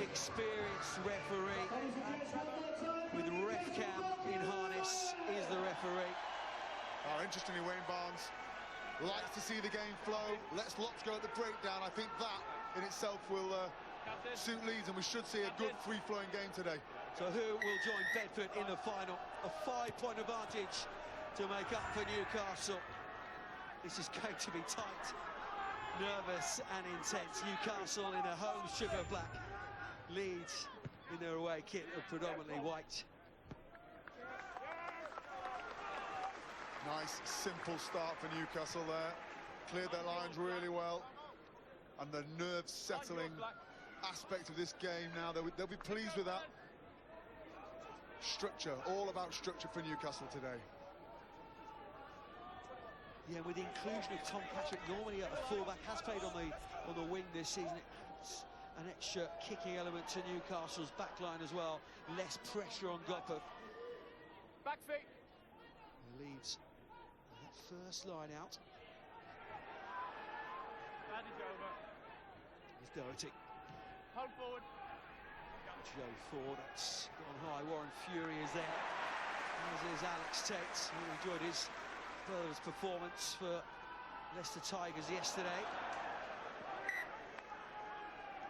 experienced referee with ref cam in harness is the referee. Oh, interestingly, Wayne Barnes likes to see the game flow. Lets lots go at the breakdown. I think that in itself will suit Leeds, and we should see a good free-flowing game today. So who will join Bedford in the final? A 5-point advantage to make up for Newcastle. This is going to be tight, nervous and intense. Newcastle in a home sugar black, Leeds in their away kit of predominantly white. Nice, simple start for Newcastle there. Cleared their lines really well. And the nerve-settling aspect of this game now, they'll be pleased with that. Structure, all about structure for Newcastle today. Yeah, with the inclusion of Tom Patrick, normally a fullback, has played on the wing this season. It adds an extra kicking element to Newcastle's backline as well. Less pressure on Gopper. Back feet. Leeds, that first line out. Bandage over. Here's Doherty. Hold forward. Joe Ford, that's gone high. Warren Fury is there. As is Alex Tate, who enjoyed his brother's performance for Leicester Tigers yesterday.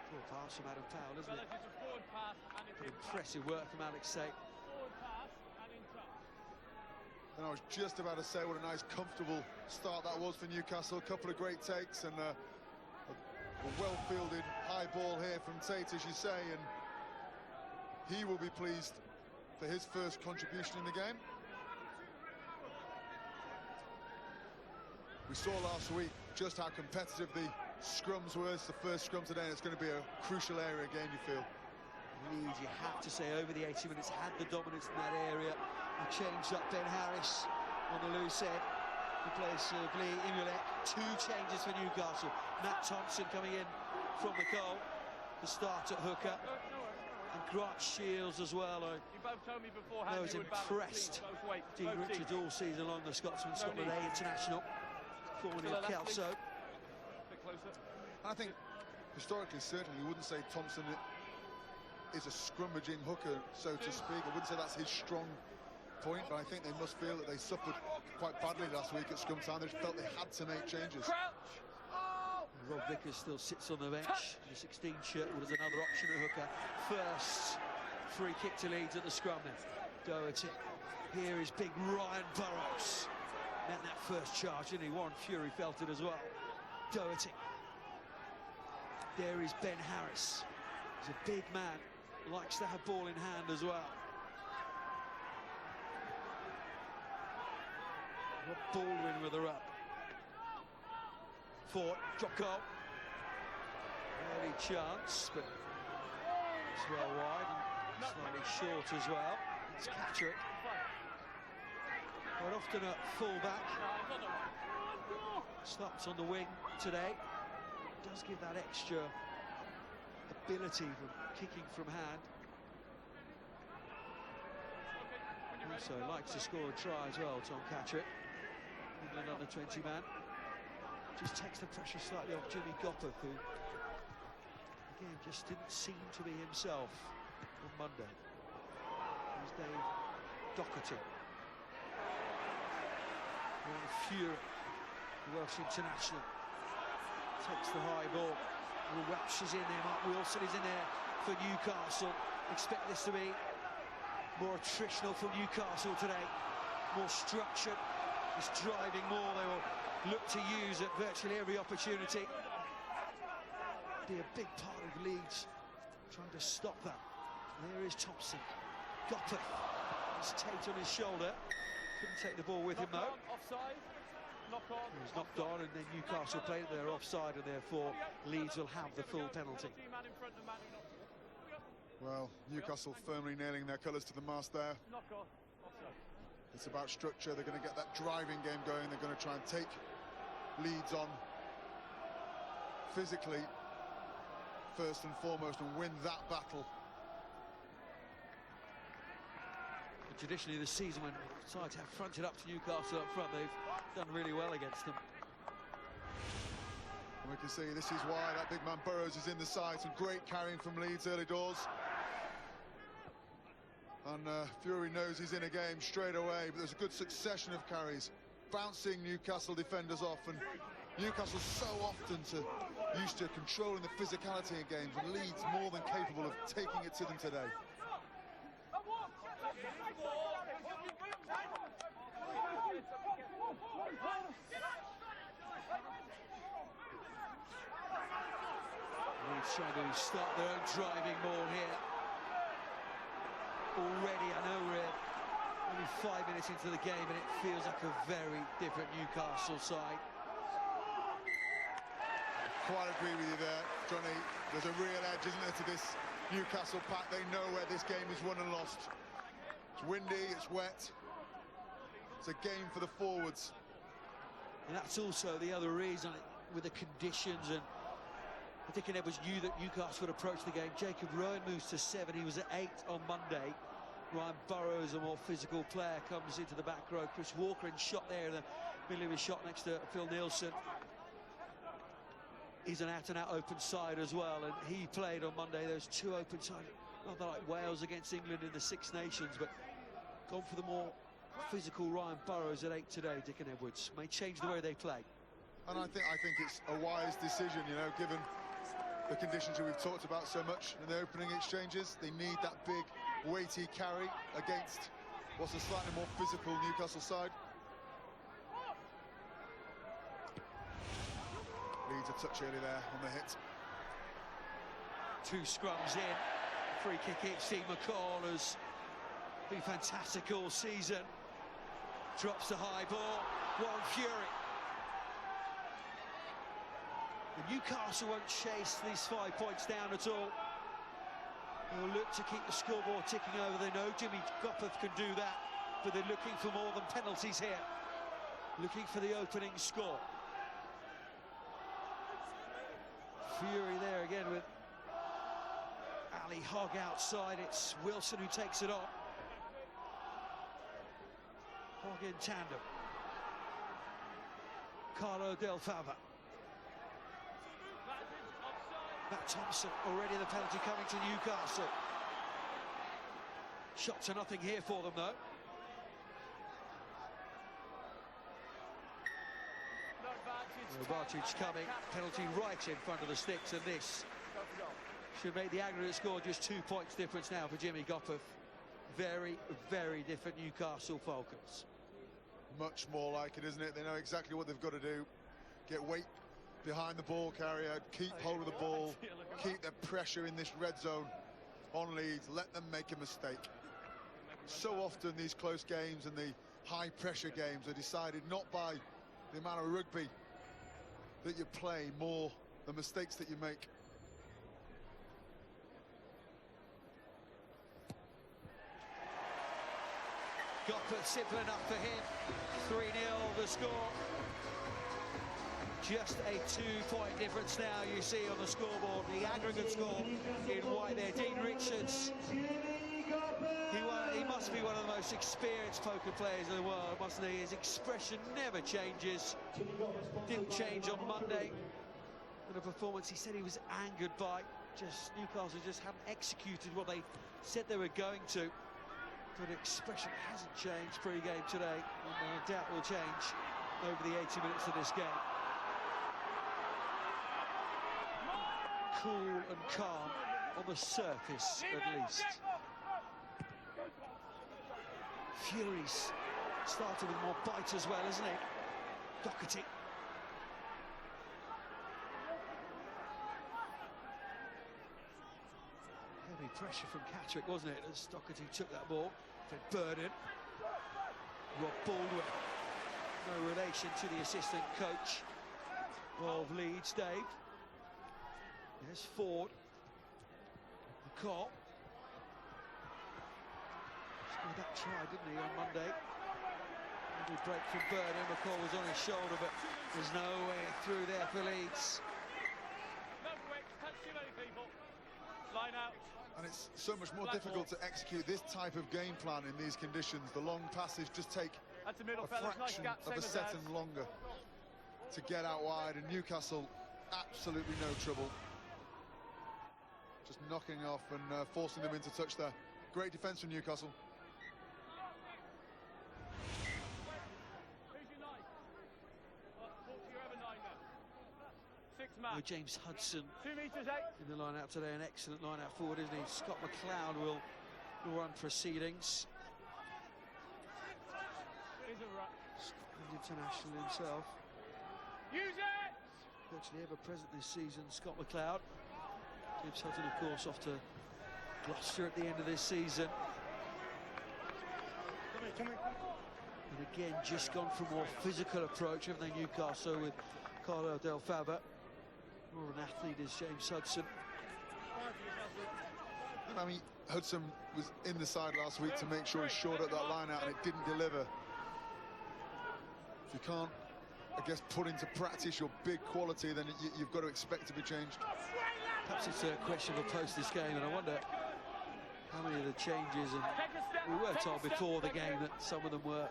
Poor pass from Adam Powell, isn't it? It's a forward pass and it's Impressive work from Alex Tate. Forward pass and in touch. And I was just about to say what a nice, comfortable start that was for Newcastle. A couple of great takes and a well-fielded high ball here from Tate, as you say, and he will be pleased for his first contribution in the game. We saw last week just how competitive the scrums were. It's the first scrum today, and it's going to be a crucial area again, you feel. Leeds, you have to say, over the 80 minutes, had the dominance in that area. They changed up Ben Harris on the loose head in place of Lee Imulek. 2 changes for Newcastle. Matt Thompson coming in from the goal to start at hooker. And Grant Shields as well. You both told me beforehand. I was impressed. Dean Richards all season long, the Scotsman, Scotland A international, formerly of Kelso. A bit closer. I think historically, certainly, you wouldn't say Thompson is a scrummaging hooker, so to speak. I wouldn't say that's his strong point, but I think they must feel that they suffered quite badly last week at scrum time. They felt they had to make changes. Crouch! Oh! Rob Vickers still sits on the bench. The 16 shirt was another option at hooker. First free kick to Leeds at the scrum then. Doherty. Here is big Ryan Burrows. Met that first charge, didn't he? Warren Fury felt it as well. Doherty. There is Ben Harris. He's a big man. Likes to have ball in hand as well. Rob Baldwin with a rub. Ford, drop goal. Early chance, but it's well wide and slightly short as well. It's Patrick. Quite often at full-back. Stops on the wing today. Does give that extra ability from kicking from hand. Also likes to score a try as well, Tom Patrick. England under 20 man. Just takes the pressure slightly off Jimmy Gopper, who again just didn't seem to be himself on Monday. Here's Dave Doherty. Warren Fury, the Welsh international, takes the high ball. Welsh is in there, Mark Wilson is in there for Newcastle. Expect this to be more attritional from Newcastle today, more structured. It's driving more. They will look to use at virtually every opportunity. Be a big part of Leeds trying to stop that. There is Thompson. Gopper. There's Tate on his shoulder. Couldn't take the ball with him though. Offside. Knock on. He was knocked on, and then Newcastle played their offside, and therefore Leeds will have the full penalty. Well, Newcastle firmly nailing their colours to the mast there. Knock on. Offside. It's about structure. They're going to get that driving game going. They're going to try and take Leeds on physically first and foremost and win that battle. But traditionally this season, when sides have fronted up to Newcastle up front, they've done really well against them. And we can see this is why that big man Burrows is in the side. Some great carrying from Leeds early doors. And Fury knows he's in a game straight away, but there's a good succession of carries, bouncing Newcastle defenders off, and Newcastle's so often used to controlling the physicality in games, and Leeds more than capable of taking it to them today. Leeds trying to start their own driving ball here. Already, I know we're only 5 minutes into the game, and it feels like a very different Newcastle side. Quite agree with you there, Johnny. There's a real edge, isn't there, to this Newcastle pack. They know where this game is won and lost. It's windy, it's wet. It's a game for the forwards. And that's also the other reason, with the conditions, and Dick Edwards knew that Newcastle would approach the game. Jacob Rowan moves to 7. He was at 8 on Monday. Ryan Burrows, a more physical player, comes into the back row. Chris Walker in shot there in the middle of his shot next to Phil Nielsen. He's an out-and-out open side as well, and he played on Monday. Those 2 open sides, not like Wales against England in the Six Nations, but gone for the more physical Ryan Burrows at 8 today. Dick Edwards may change the way they play. And I think it's a wise decision, you know, given the conditions that we've talked about so much in the opening exchanges. They need that big, weighty carry against what's a slightly more physical Newcastle side. Leeds a touch early there on the hit. 2 scrums in. Free kick hit. Steve McCall has been fantastic all season. Drops the high ball. Warren Fury. And Newcastle won't chase these 5 points down at all. They'll look to keep the scoreboard ticking over. They know Jimmy Gopperth can do that, but they're looking for more than penalties here. Looking for the opening score. Fury there again with Ali Hogg outside. It's Wilson who takes it on. Hogg in tandem. Carlo Del Fava. Matt Thompson, already the penalty coming to Newcastle. Shot to nothing here for them, though. Bartic coming, penalty right in front of the sticks, and this should make the aggregate score just 2 points difference now for Jimmy Gopperth. Very, very different Newcastle Falcons. Much more like it, isn't it? They know exactly what they've got to do. Get weight behind the ball carrier, keep hold of the ball, keep the pressure in this red zone on Leeds, let them make a mistake. So often these close games and the high pressure games are decided not by the amount of rugby that you play, more the mistakes that you make. Gopperth, simple enough for him. 3-0 the score. Just a 2-point difference now, you see on the scoreboard. The aggregate score in white there. Dean Richards. He must be one of the most experienced poker players in the world, mustn't he? His expression never changes. Didn't change on Monday. In a performance he said he was angered by. Newcastle just haven't executed what they said they were going to. But expression hasn't changed pre-game today, and I doubt will change over the 80 minutes of this game. Cool and calm on the surface, at least. Fury's started with more bite as well, isn't he? Doherty. Heavy pressure from Catterick, wasn't it, as Doherty took that ball. Fred Burden. Rob Baldwin. No relation to the assistant coach of Leeds, Dave. There's Ford. McCall. Scored that try, didn't he, on Monday? Lovely break from Burden. McCall was on his shoulder, but there's no way through there for Leeds. No quick, touch too many people. Line out. And it's so much more difficult to execute this type of game plan in these conditions. The long passes just take That's the middle, a fellas. Nice fraction gap, of a same as second longer to get out wide, and Newcastle absolutely no trouble. Just knocking off and forcing them into touch there. Great defence from Newcastle. Who's your nine? Talk to your other nine then. 6 man. James Hudson 2 meters 8. in the line-out today, an excellent line-out forward, isn't he? Scott McLeod will run proceedings. Is a ruck. Scotland international himself. Use it! Virtually ever present this season, Scott McLeod. James Hudson, of course, off to Gloucester at the end of this season. Come in. And again, just gone for a more physical approach, haven't they, Newcastle, with Carlo Del Fabba. More of an athlete is James Hudson. I mean, Hudson was in the side last week to make sure he shored up that line out, and it didn't deliver. If you can't, I guess, put into practice your big quality, then you've got to expect to be changed. Perhaps it's a question of a post this game, and I wonder how many of the changes, and we were told before the game that some of them were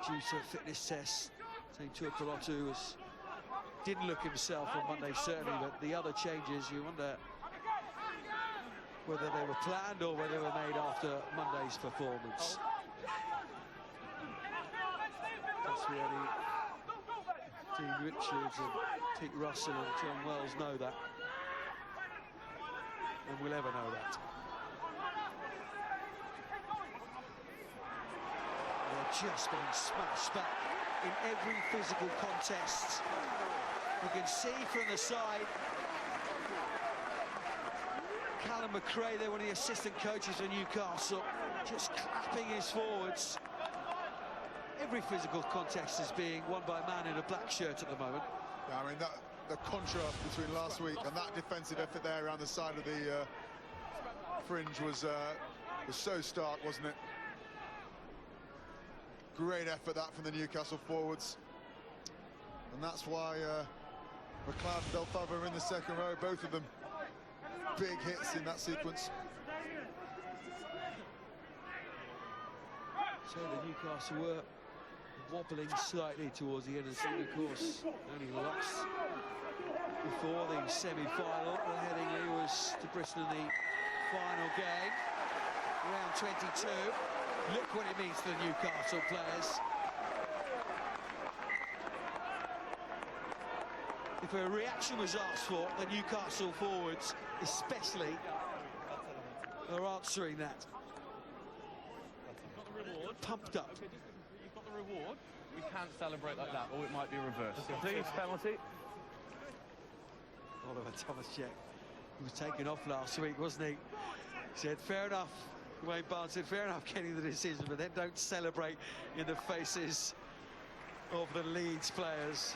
due to fitness tests. Saying Tuipulotu didn't look himself on Monday, certainly, but the other changes, you wonder whether they were planned or whether they were made after Monday's performance. Cassiani, Dean Richards and Pete Russell and John Wells know that, and we'll ever know that. They're just being smashed back in every physical contest. You can see from the side Callum McRae, they're one of the assistant coaches for Newcastle, just clapping his forwards. Every physical contest is being won by a man in a black shirt at the moment. Yeah, I mean, the contrast between last week and that defensive effort there around the side of the fringe was so stark, wasn't it? Great effort that from the Newcastle forwards. And that's why McLeod and Del Fabra are in the second row, both of them big hits in that sequence. So the Newcastle were wobbling slightly towards the end of the season, of course. Only lost before the semi-final. The Headingley was to Bristol in the final game. Round 22. Look what it means to the Newcastle players. If a reaction was asked for, the Newcastle forwards especially are answering that. Pumped up. Okay, you've got the reward. We can't celebrate like that, or it might be reversed. Please, penalty. Oliver Thomas-Check, he was taken off last week, wasn't he? He said, fair enough. Wayne Barnes said, fair enough getting the decision, but then don't celebrate in the faces of the Leeds players.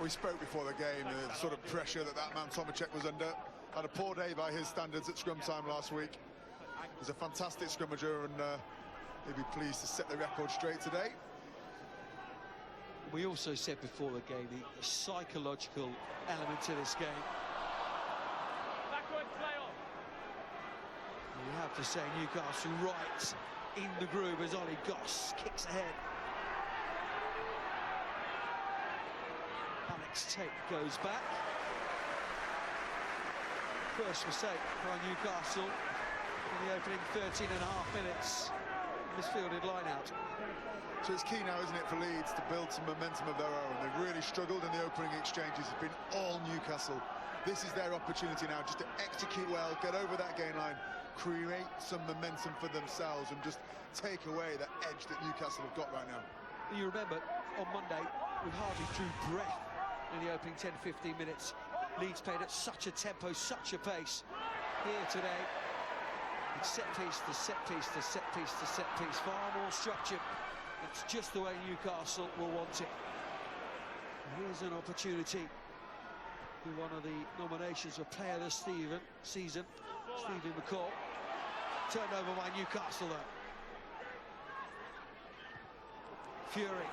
We spoke before the game, the sort of pressure that man Tomacek was under. Had a poor day by his standards at scrum time last week. He's a fantastic scrummager, and he'll be pleased to set the record straight today. We also said before the game the psychological element to this game. Backward play on. You have to say Newcastle right in the groove as Ollie Goss kicks ahead. Alex Tate goes back. First mistake by Newcastle in the opening 13 and a half minutes. Misfielded line out. So it's key now, isn't it, for Leeds to build some momentum of their own. They've really struggled in the opening exchanges. It's been all Newcastle. This is their opportunity now just to execute well, get over that gain line, create some momentum for themselves and just take away that edge that Newcastle have got right now. You remember, on Monday, we hardly drew breath in the opening 10-15 minutes. Leeds played at such a tempo, such a pace. Here today, it's set piece to set piece to set piece to set piece, far more structured. It's just the way Newcastle will want it. Here's an opportunity with one of the nominations for Player of the Season, Stephen McCall. Turned over by Newcastle though. Fury.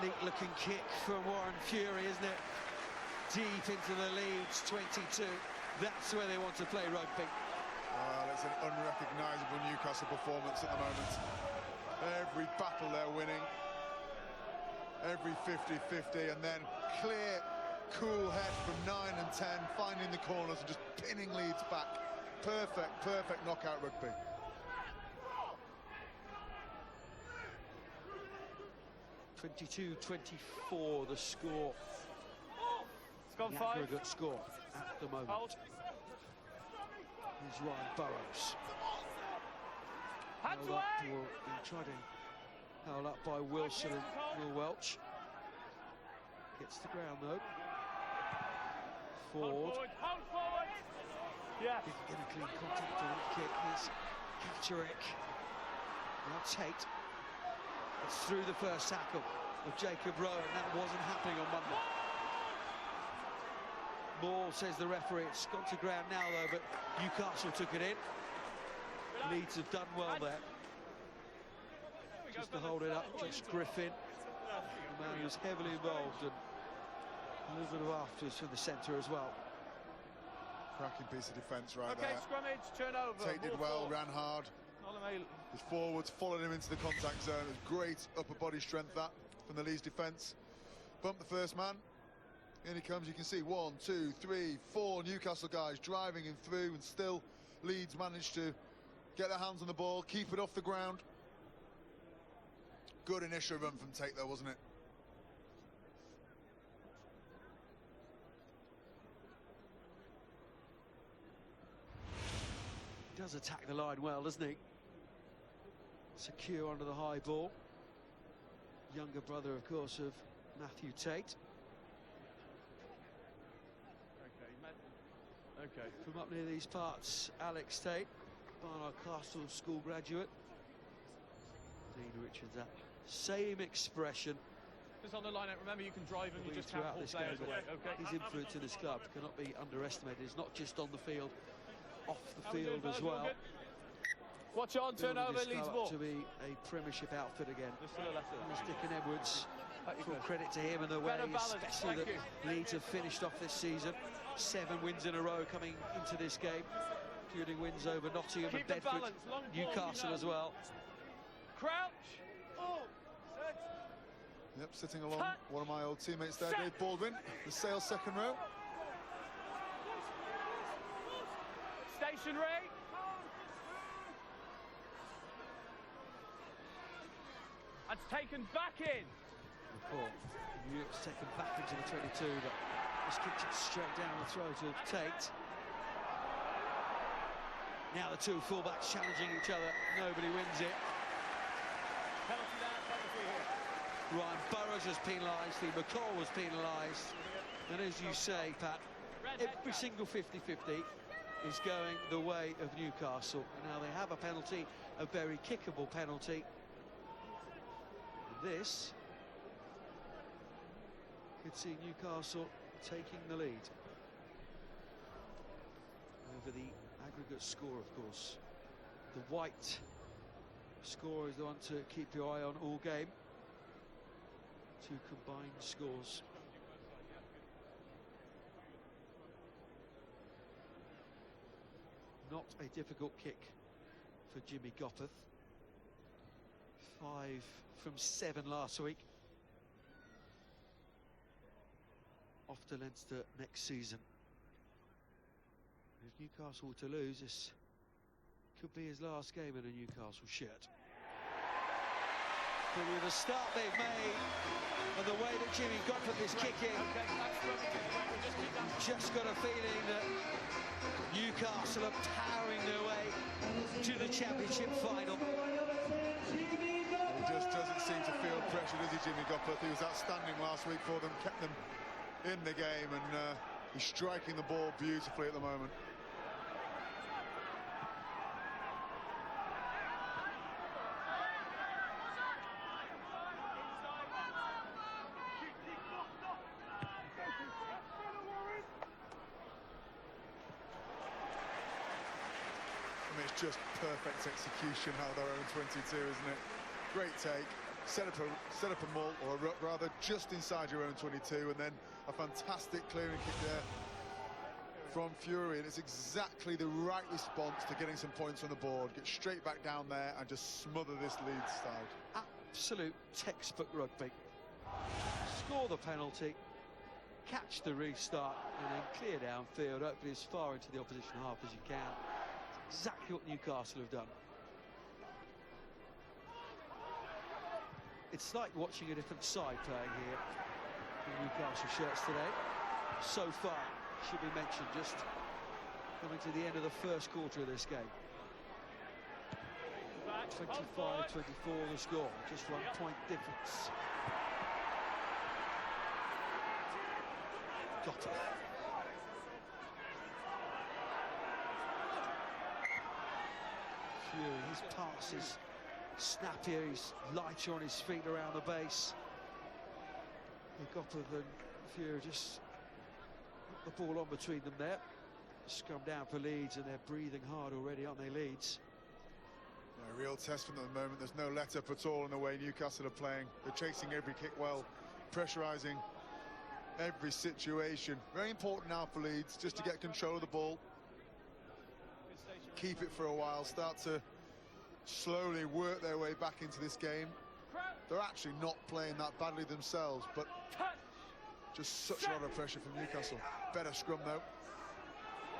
Neat looking kick from Warren Fury, isn't it? Deep into the Leeds 22. That's where they want to play rugby. Well, it's an unrecognisable Newcastle performance at the moment. Every battle they're winning, every 50-50, and then clear, cool head from 9 and 10, finding the corners and just pinning Leeds back. Perfect knockout rugby. (22-24) the score. It's gone The 5. aggregate score at the moment. Hold. Here's Ryan Burrows. Hands Held away. up, being tried to held up by Wilson and Will Welch. Gets the ground though. Hold Forward. Hold forward. Yes. Didn't get a clean contact on that kick. Here's Kaczmarek. Now Tate. It's through the first tackle of Jacob Rowan. That wasn't happening on Monday. Ball, says the referee. It's got to ground now though, but Newcastle took it in. Leeds have done well there. Just to hold it up, Josh Griffin, the man who was heavily involved, and a little bit of afterwards from the centre as well. Cracking piece of defence right Okay, there. scrummage, turnover. Tate did well, ran hard. His forwards followed him into the contact zone. It was great upper body strength that from the Leeds defence. Bumped the first man. In he comes. You can see 1, 2, 3, 4 Newcastle guys driving him through, and still Leeds managed to get their hands on the ball, keep it off the ground. Good initial run from Tate though, wasn't it? He does attack the line well, doesn't he? Secure under the high ball. Younger brother, of course, of Matthew Tate. Okay. From up near these parts, Alex Tate, Barnard Castle School graduate. Dean Richards, that same expression. Just on the line out, remember you can drive and you just can't throughout pull this players game, away. Okay. His influence in this club cannot be underestimated. It's not just on the field, off the field as well. Watch on, turnover, Building this Leeds club ball. up to be a Premiership outfit again. Just to the left of There's it. Dickon Edwards. Thank you, Full Chris. credit to him and the way, Better balance, especially thank that Leeds have finished off this season. 7 wins in a row coming into this game, including wins over Nottingham Keep and the Bedford, balance, long ball, Newcastle you know. as well. Crouch. Oh, set. Yep, sitting along Cut. one of my old teammates there, Set. Dave Baldwin, the Sale second row. Stationary. And taken back in. Before Europe's taken back into the 22, but just kicked it straight down the throat of Tate. Now the two fullbacks challenging each other. Nobody wins it. Penalty down, penalty here. Ryan Burrows was penalised, Lee McCall was penalised. And as you say, Pat, every single 50-50 is going the way of Newcastle. Now they have a penalty, a very kickable penalty. This could see Newcastle taking the lead over the aggregate score, of course. The white score is the one to keep your eye on all game. 2 combined scores. Not a difficult kick for Jimmy Gopperth. 5 from 7 last week. Off to Leinster next season. If Newcastle were to lose, this could be his last game in a Newcastle shirt. But with the start they've made and the way that Jimmy Gopperth is kicking, just got a feeling that Newcastle are powering their way to the Championship final. He just doesn't seem to feel pressure, does he, Jimmy Gopperth? He was outstanding last week for them, kept them in the game, and he's striking the ball beautifully at the moment. I mean, it's just perfect execution out of their own 22, isn't it? Great take, set up a maul, or rather just inside your own 22, and then a fantastic clearing kick there from Fury, and it's exactly the right response to getting some points on the board. Get straight back down there and just smother this Leeds side. Absolute textbook rugby. score the penalty, catch the restart, and then clear downfield, hopefully as far into the opposition half as you can. Exactly what Newcastle have done. It's like watching a different side playing here in Newcastle shirts today. So far, should be mentioned, just coming to the end of the first quarter of this game. 25-24 the score, just 1 point difference. Got it. Fury, his pass is snappier, he's lighter on his feet around the base. Gopperth and Fury just put the ball on between them there. Scrum down for Leeds, and they're breathing hard already, aren't they, Leeds? Yeah, real test for them at the moment. There's no let-up at all in the way Newcastle are playing. They're chasing every kick well, pressurising every situation. Very important now for Leeds, just to get control of the ball, keep it for a while, start to slowly work their way back into this game. They're actually not playing that badly themselves, but just such a lot of pressure from Newcastle. Better scrum though.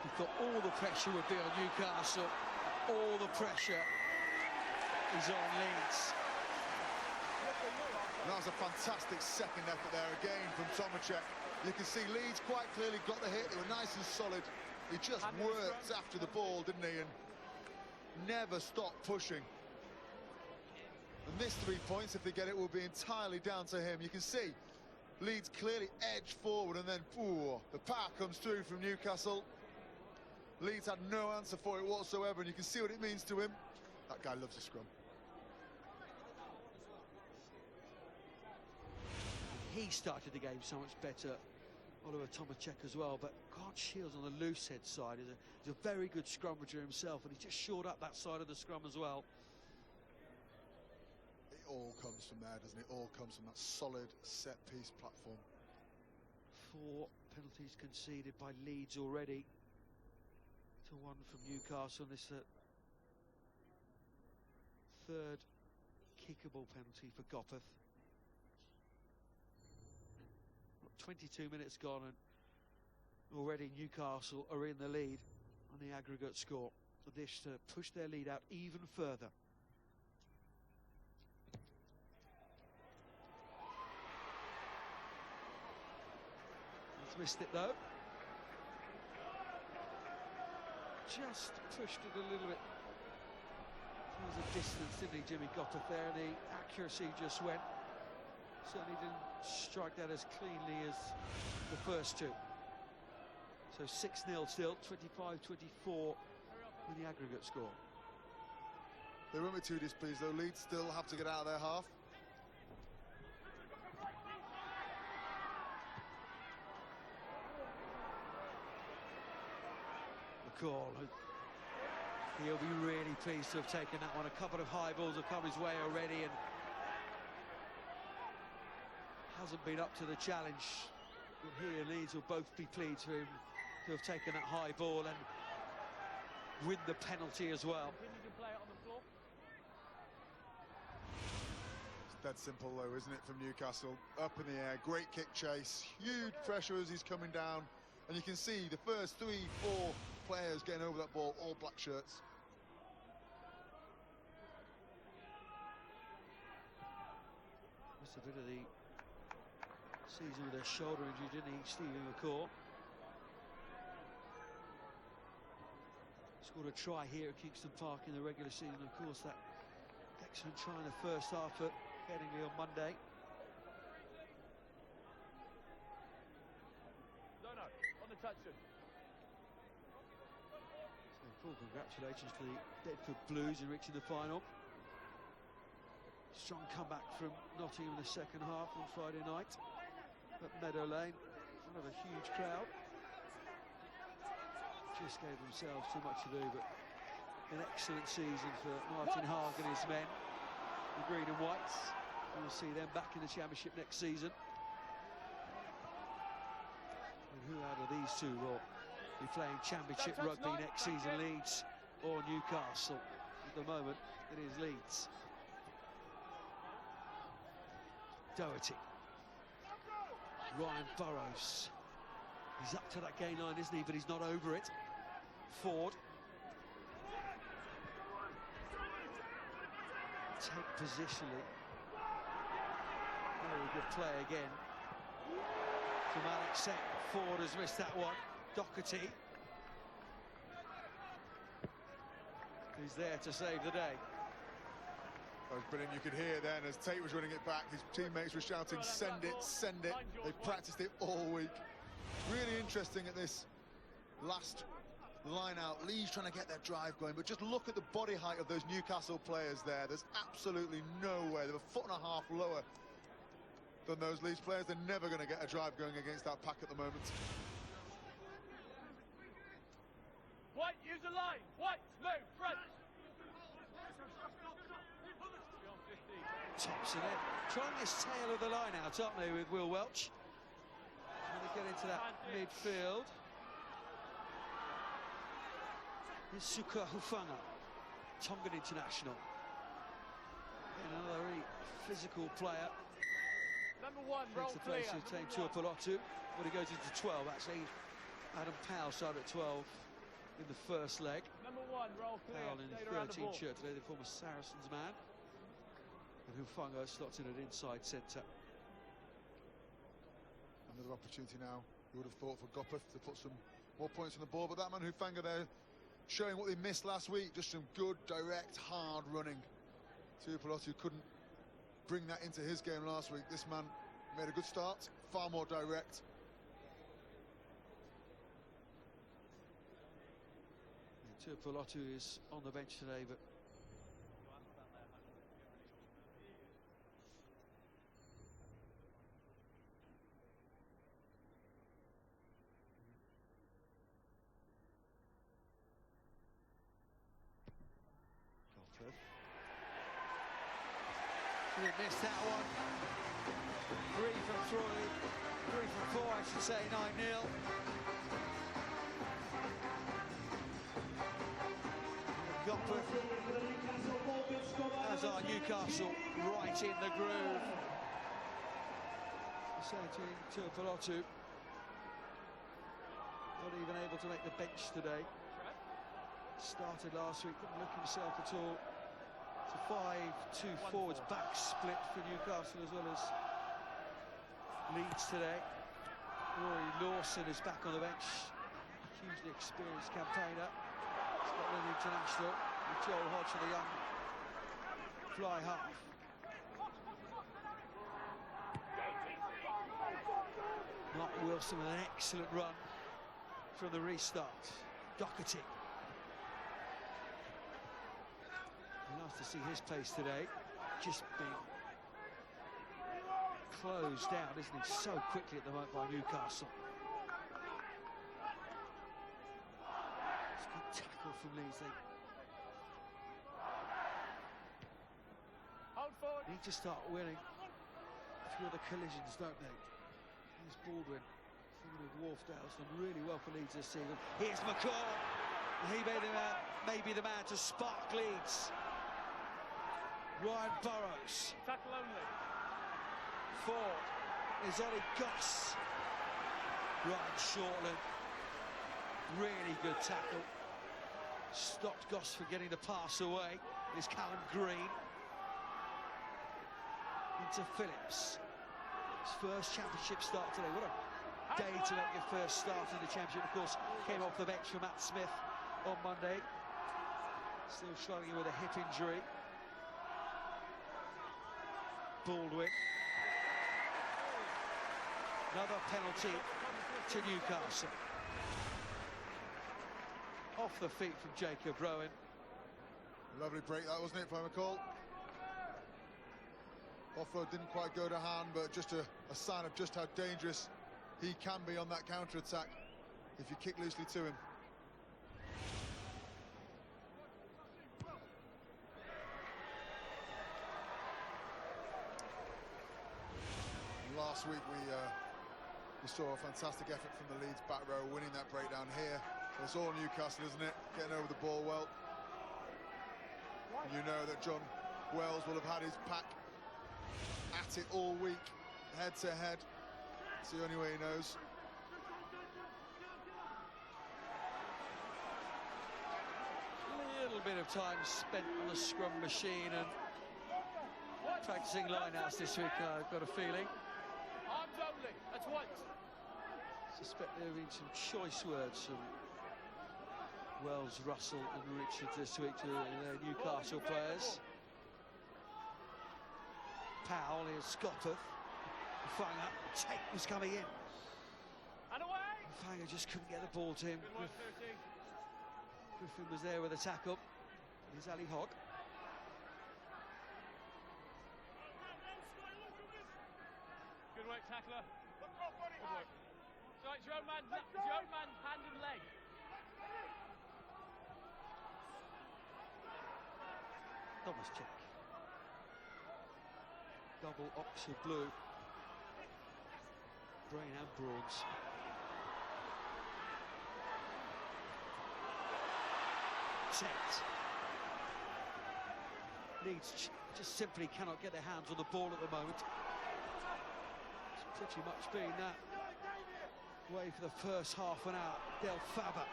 We thought all the pressure would be on Newcastle. All the pressure is on Leeds. And that was a fantastic second effort there again from Tomacek. You can see Leeds quite clearly got the hit. They were nice and solid. He just worked after the ball, didn't he? And never stopped pushing. And this 3 points, if they get it, will be entirely down to him. You can see Leeds clearly edge forward, and then the power comes through from Newcastle. Leeds had no answer for it whatsoever, and you can see what it means to him. That guy loves a scrum. He started the game so much better, Oliver Tomacek as well, but Grant Shields on the loose head side is a very good scrummager himself, and he just shored up that side of the scrum as well. It all comes from there, doesn't it? All comes from that solid set-piece platform. 4 penalties conceded by Leeds already to 1 from Newcastle. This third kickable penalty for Gopperth. 22 minutes gone, and already Newcastle are in the lead on the aggregate score. So this to push their lead out even further. He's missed it though. Just pushed it a little bit. There was a distance, didn't he, Jimmy Gopperth there, and the accuracy just went. Certainly didn't strike that as cleanly as the first 2. So 6-0 still, 25-24 in the aggregate score. They won't be too displeased though. Leeds still have to get out of their half. McCall, he'll be really pleased to have taken that one. A couple of high balls have come his way already, and hasn't been up to the challenge. But here Leeds will both be pleased for him to have taken that high ball and win the penalty as well. It's dead simple though, isn't it, from Newcastle? Up in the air, great kick chase, huge pressure as he's coming down, and you can see the first 3-4 players getting over that ball, all black shirts. Missed a bit of the season with a shoulder injury, didn't he, Stephen McCall? Scored a try here at Kingston Park in the regular season. Of course, that excellent try in the first half at Headingley on Monday. No, on the touchdown. So full congratulations to the Bedford Blues in reaching the final. Strong comeback from Nottingham in the second half on Friday night at Meadow Lane, in front of a huge crowd. Just gave themselves too much to do, but an excellent season for Martin Haag and his men, the green and whites. We'll see them back in the Championship next season. And who out of these two will be playing Championship rugby next season, Leeds or Newcastle? At the moment, it is Leeds. Doherty Ryan Burrows. He's up to that gain line, isn't he? But he's not over it. Ford. Take positionally. Very good play again from Alex. Ford has missed that one. Doherty. He's there to save the day. That was brilliant. You could hear then as Tate was running it back, his teammates were shouting, send it, send it. They practiced it all week. Really interesting at this last line out. Leeds trying to get their drive going, but just look at the body height of those Newcastle players there. There's absolutely no way. They're a foot and a half lower than those Leeds players. They're never going to get a drive going against that pack at the moment. White, use the line. White, move, front. Thompson in. Trying this tail of the line out, aren't they, with Will Welch? Trying to get into that midfield. Here's Suka Hufanga, Tongan international. And another really physical player. Number 1, roll Takes the clear. place of Tame Tuipulotu, but he goes into 12. Actually, Adam Powell started at 12 in the first leg. Number 1, roll clear. Powell in Stay the around 13 ball. shirt today, the former Saracens man. And Hufanga slots in at inside centre. Another opportunity now, you would have thought, for Gopeth to put some more points on the board, but that man Hufanga there showing what they missed last week, just some good, direct, hard running. Tuipulotu couldn't bring that into his game last week. This man made a good start, far more direct. Tuipulotu is on the bench today, but he missed that one. 3 from 4, I should say, 9-0. Gopper as our Newcastle right in the groove. Saying to Tuipulotu, not even able to make the bench today. Started last week, couldn't look himself at all. It's a 5-2 forwards back split for Newcastle as well as Leeds today. Rory Lawson is back on the bench, hugely experienced campaigner. Scotland international with Joel Hodge, the young fly half. Mark Wilson with an excellent run from the restart. Doherty. Nice to see his pace today, just being closed down, isn't he, so quickly at the moment by Newcastle. It's a good tackle from Leeds. They Hold forward. need to start winning a few of the collisions, don't they? Here's Baldwin, thinking of Wharfdale, done really well for Leeds this season. Here's McCall. He may be the man to spark Leeds. Ryan Burrows. Tackle only. Ford is Ollie Goss. Ryan Shortland. Really good tackle. Stopped Goss from getting the pass away. Is Callum Green. Into Phillips. His first championship start today. What a day to make your first start in the championship. Of course, came off the bench for Matt Smith on Monday. Still struggling with a hip injury. Baldwin. Another penalty to Newcastle. Off the feet from Jacob Rowan. Lovely break that, wasn't it, by McCall? Offload didn't quite go to hand, but just a sign of just how dangerous he can be on that counter-attack if you kick loosely to him. Last week we saw a fantastic effort from the Leeds back row, winning that breakdown here. It's all Newcastle, isn't it? Getting over the ball well. And you know that John Wells will have had his pack at it all week, head to head. It's the only way he knows. A little bit of time spent on the scrum machine and practicing lineouts this week, I've got a feeling. Arms only. That's once. Suspect there have been some choice words from Wells, Russell and Richards this week to their Newcastle players. Powell, here's Scotteth. Fanger, take was coming in. And away. Fanger just couldn't get the ball to him. Good work, 13. Griffin was there with a tackle. Here's Ali Hogg. Good work, tackler. Good work. So it's your own man's hand and leg. Thomas check. Double Oxford blue. Brain and bronze. Set. Leeds just simply cannot get their hands on the ball at the moment. It's pretty much been that way for the first half an hour. Del Faba.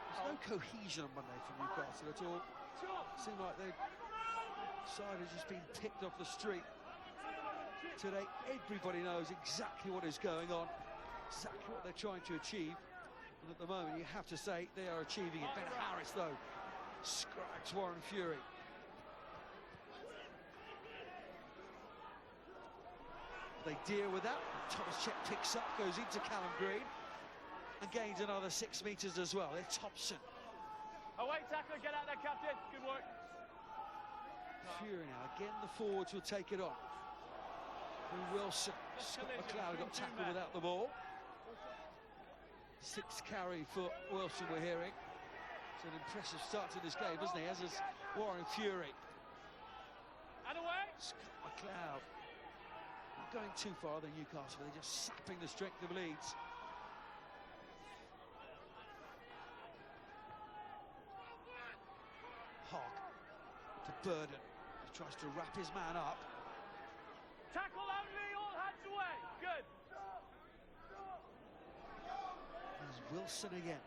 There's no cohesion on Monday from Newcastle at all. Seemed like their side has just been picked off the street. Today, everybody knows exactly what is going on, exactly what they're trying to achieve. And at the moment, you have to say they are achieving it. Ben Harris, though, scrags Warren Fury. They deal with that. Thomas Cech picks up, goes into Callum Green, and gains another 6 metres as well. There's Thompson. Away, tackler, get out there, captain. Good work. Fury now. Again, the forwards will take it on. And Wilson. Scott McLeod got tackled without the ball. 6 carry for Wilson, we're hearing. It's an impressive start to this game, isn't he? As is Warren Fury. And away. Scott McLeod. Not going too far, the Newcastle, they're just sapping the strength of Leeds. Hogg to Burden. He tries to wrap his man up. Tackle only, all hands away. Good. There's Wilson again.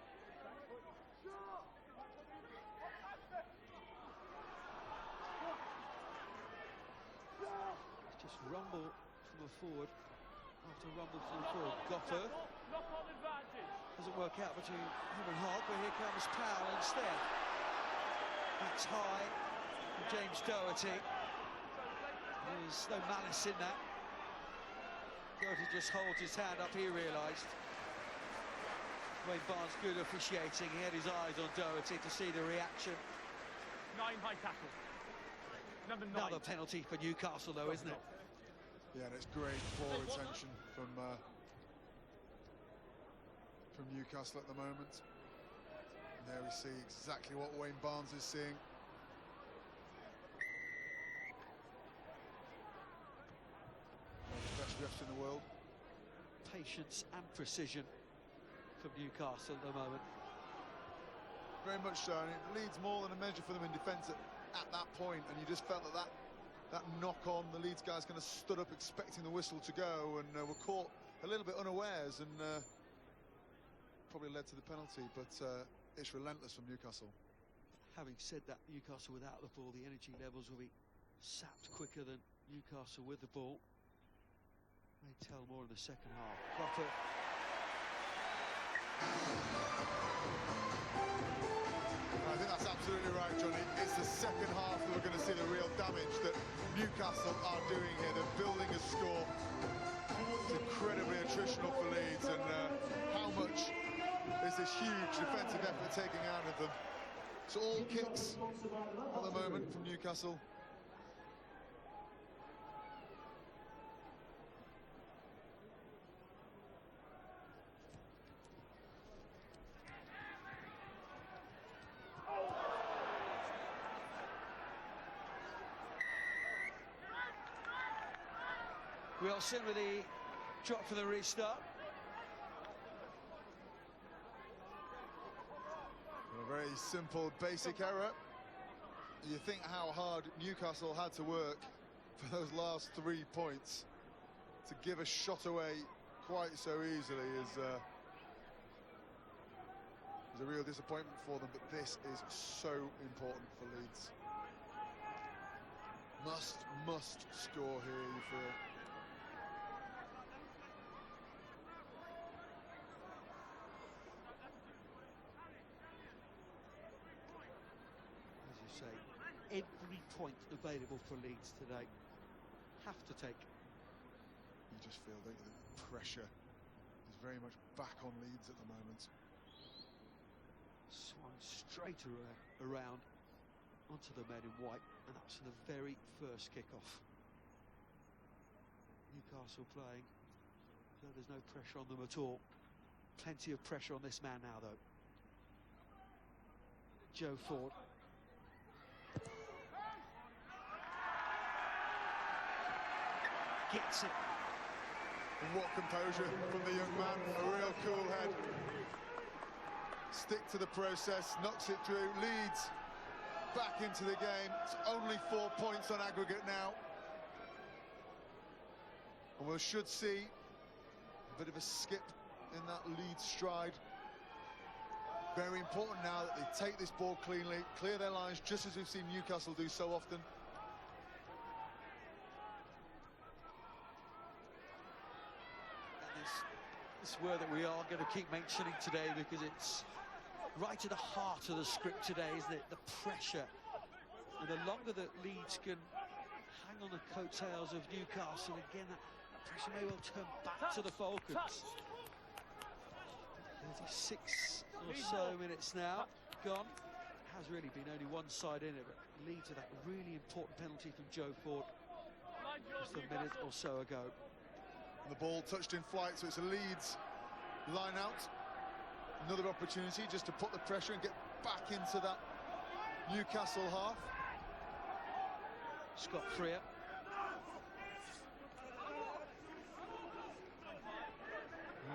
It's just rumble from the forward. After rumble from the forward. Goffert. Knock on advantage. Doesn't work out between him and Hogg, but here comes Powell instead. That's high from James Doherty. There's no malice in that. Doherty just holds his hand up, he realised. Wayne Barnes, good officiating, he had his eyes on Doherty to see the reaction. 9 high tackle. Number 9. Another penalty for Newcastle though, isn't it? Yeah, and it's great ball retention from Newcastle at the moment. And there we see exactly what Wayne Barnes is seeing. One of the best refs in the world. Patience and precision from Newcastle at the moment. Very much so, and it leads more than a measure for them in defence at that point, and you just felt that knock on, the Leeds guys kind of stood up expecting the whistle to go, and were caught a little bit unawares, and probably led to the penalty, but it's relentless from Newcastle. Having said that, Newcastle without the ball, the energy levels will be sapped quicker than Newcastle with the ball. May tell more in the second half. Goffert. I think that's absolutely right, Johnny. It's the second half that we're going to see the real damage that Newcastle are doing here. They're building a score. It's incredibly attritional for Leeds, and how much is this huge defensive effort taking out of them? It's all kicks at the moment from Newcastle. Wilson with the drop for the restart. A very simple, basic error. You think how hard Newcastle had to work for those last 3 points. To give a shot away quite so easily is a real disappointment for them, but this is so important for Leeds. Must score here, you feel. As you say, every point available for Leeds today. Have to take. You just feel, don't you, the pressure is very much back on Leeds at the moment. Swung straight around onto the men in white, and that's the very first kickoff. Newcastle playing, so there's no pressure on them at all. Plenty of pressure on this man now, though. Joe Ford. Gets it. And what composure from the young man, a real cool head. Stick to the process, knocks it through. Leeds back into the game. It's only 4 points on aggregate now. And we should see a bit of a skip in that Leeds stride. Very important now that they take this ball cleanly, clear their lines, just as we've seen Newcastle do so often. This word that we are going to keep mentioning today, because it's right to the heart of the script today, isn't it? The pressure. And the longer that Leeds can hang on the coattails of Newcastle, again, that pressure may well turn back to the Falcons. 36 or so minutes now gone. Has really been only one side in it, but Leeds with that really important penalty from Joe Ford just a minute or so ago. And the ball touched in flight, so it's a Leeds line out. Another opportunity just to put the pressure and get back into that Newcastle half. Scott Freer.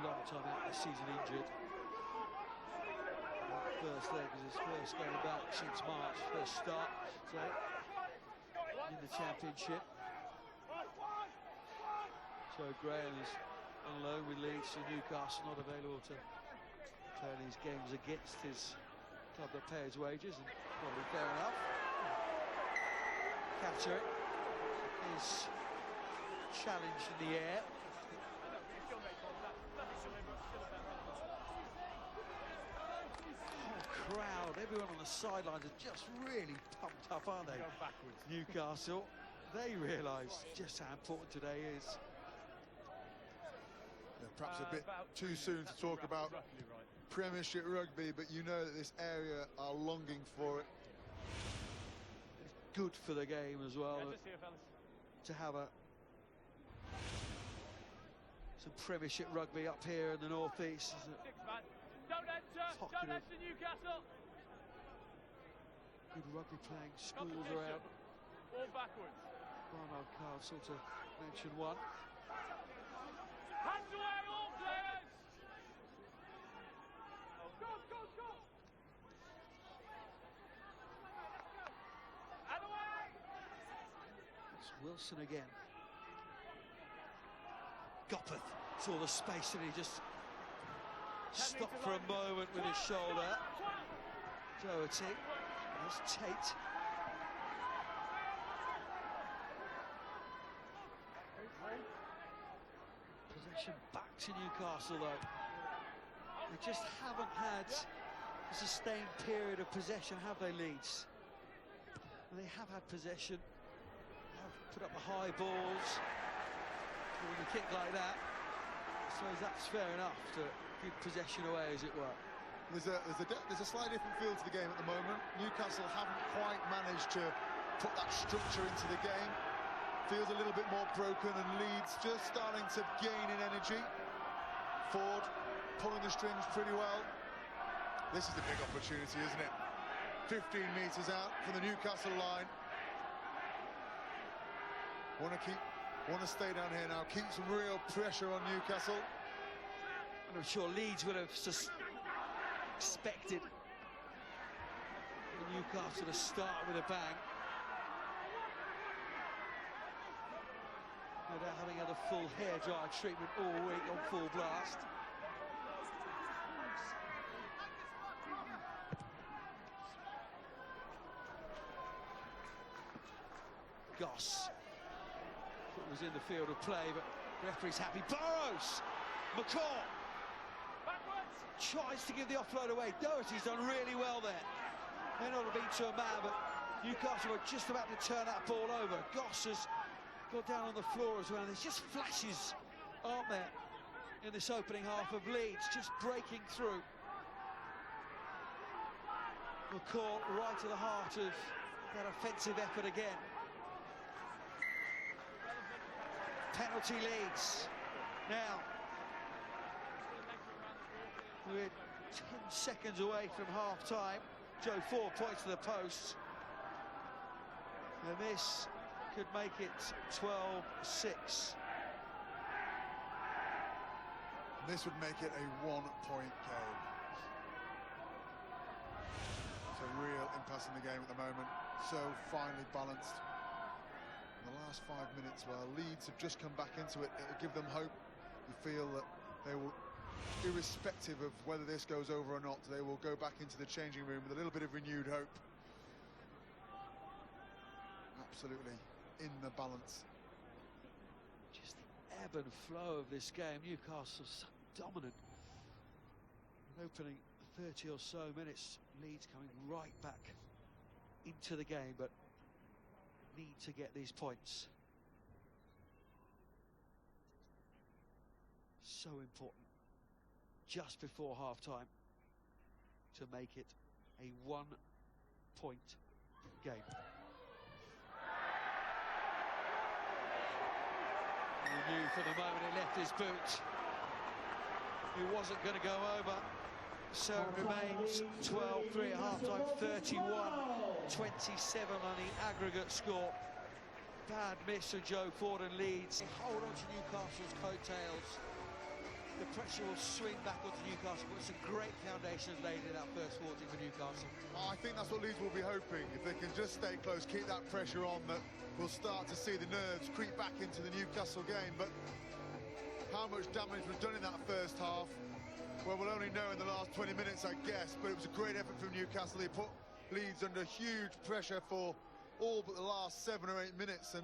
Long time out this season injured. First leg was his first game back since March, first start in the Championship. So Graham is on loan with Leeds to Newcastle, not available to turn his games against his club that pays wages, and probably fair enough. Capture it is challenged in the air. Whole crowd, everyone on the sidelines are just really pumped up, aren't they? Newcastle, they realise just how important today is. Yeah, perhaps a bit too soon to talk about Premiership rugby, but you know that this area are longing for it. It's good for the game as well, to have some Premiership rugby up here in the northeast. Don't enter Newcastle. Good rugby playing schools around. All backwards. Barnard Castle to mention one. Hands away, all players! Go! And away! It's Wilson again. Gopperth saw the space and he just stopped for a moment with his shoulder. Doherty, there's Tate. Possession back to Newcastle though. They just haven't had a sustained period of possession, have they, Leeds? And they have had possession, have put up the high balls. With a kick like that, I suppose that's fair enough to give possession away, as it were. There's a slightly different feel to the game at the moment. Newcastle haven't quite managed to put that structure into the game. Feels a little bit more broken, and Leeds just starting to gain in energy. Ford pulling the strings pretty well. This is the big opportunity, isn't it? 15 metres out from the Newcastle line. Want to stay down here now, keep some real pressure on Newcastle. And I'm sure Leeds would have expected Newcastle to start with a bang. No doubt having had a full hair-dry treatment all week on full blast. Goss. It was in the field of play, but referee's happy. Burrows! McCall tries to give the offload away. Doherty's done really well there. May not have been to a man, but Newcastle were just about to turn that ball over. Goss has got down on the floor as well. There's just flashes, aren't there, in this opening half of Leeds, just breaking through. McCall right to the heart of that offensive effort again. Penalty Leeds. Now, we're 10 seconds away from half-time. Joe Ford points to the post. And this could make it 12-6. This would make it a one-point game. It's a real impasse in the game at the moment. So finely balanced. In the last 5 minutes, well, Leeds have just come back into it. It'll give them hope. You feel that they will, irrespective of whether this goes over or not, they will go back into the changing room with a little bit of renewed hope. Absolutely in the balance. Just the ebb and flow of this game. Newcastle so dominant. An opening 30 or so minutes, Leeds coming right back into the game, but need to get these points. So important just before half-time to make it a one-point game. He knew from the moment it left his boot it wasn't going to go over. So it remains 12-3 at half-time, 31-27 on the aggregate score. Bad miss from Joe Ford and Leeds. Hold on to Newcastle's coattails. The pressure will swing back onto Newcastle, but some great foundations laid in that first 40 for Newcastle. I think that's what Leeds will be hoping. If they can just stay close, keep that pressure on, that we'll start to see the nerves creep back into the Newcastle game. But how much damage was done in that first half? Well, we'll only know in the last 20 minutes, I guess, but it was a great effort from Newcastle. They put Leeds under huge pressure for all but the last 7 or 8 minutes, and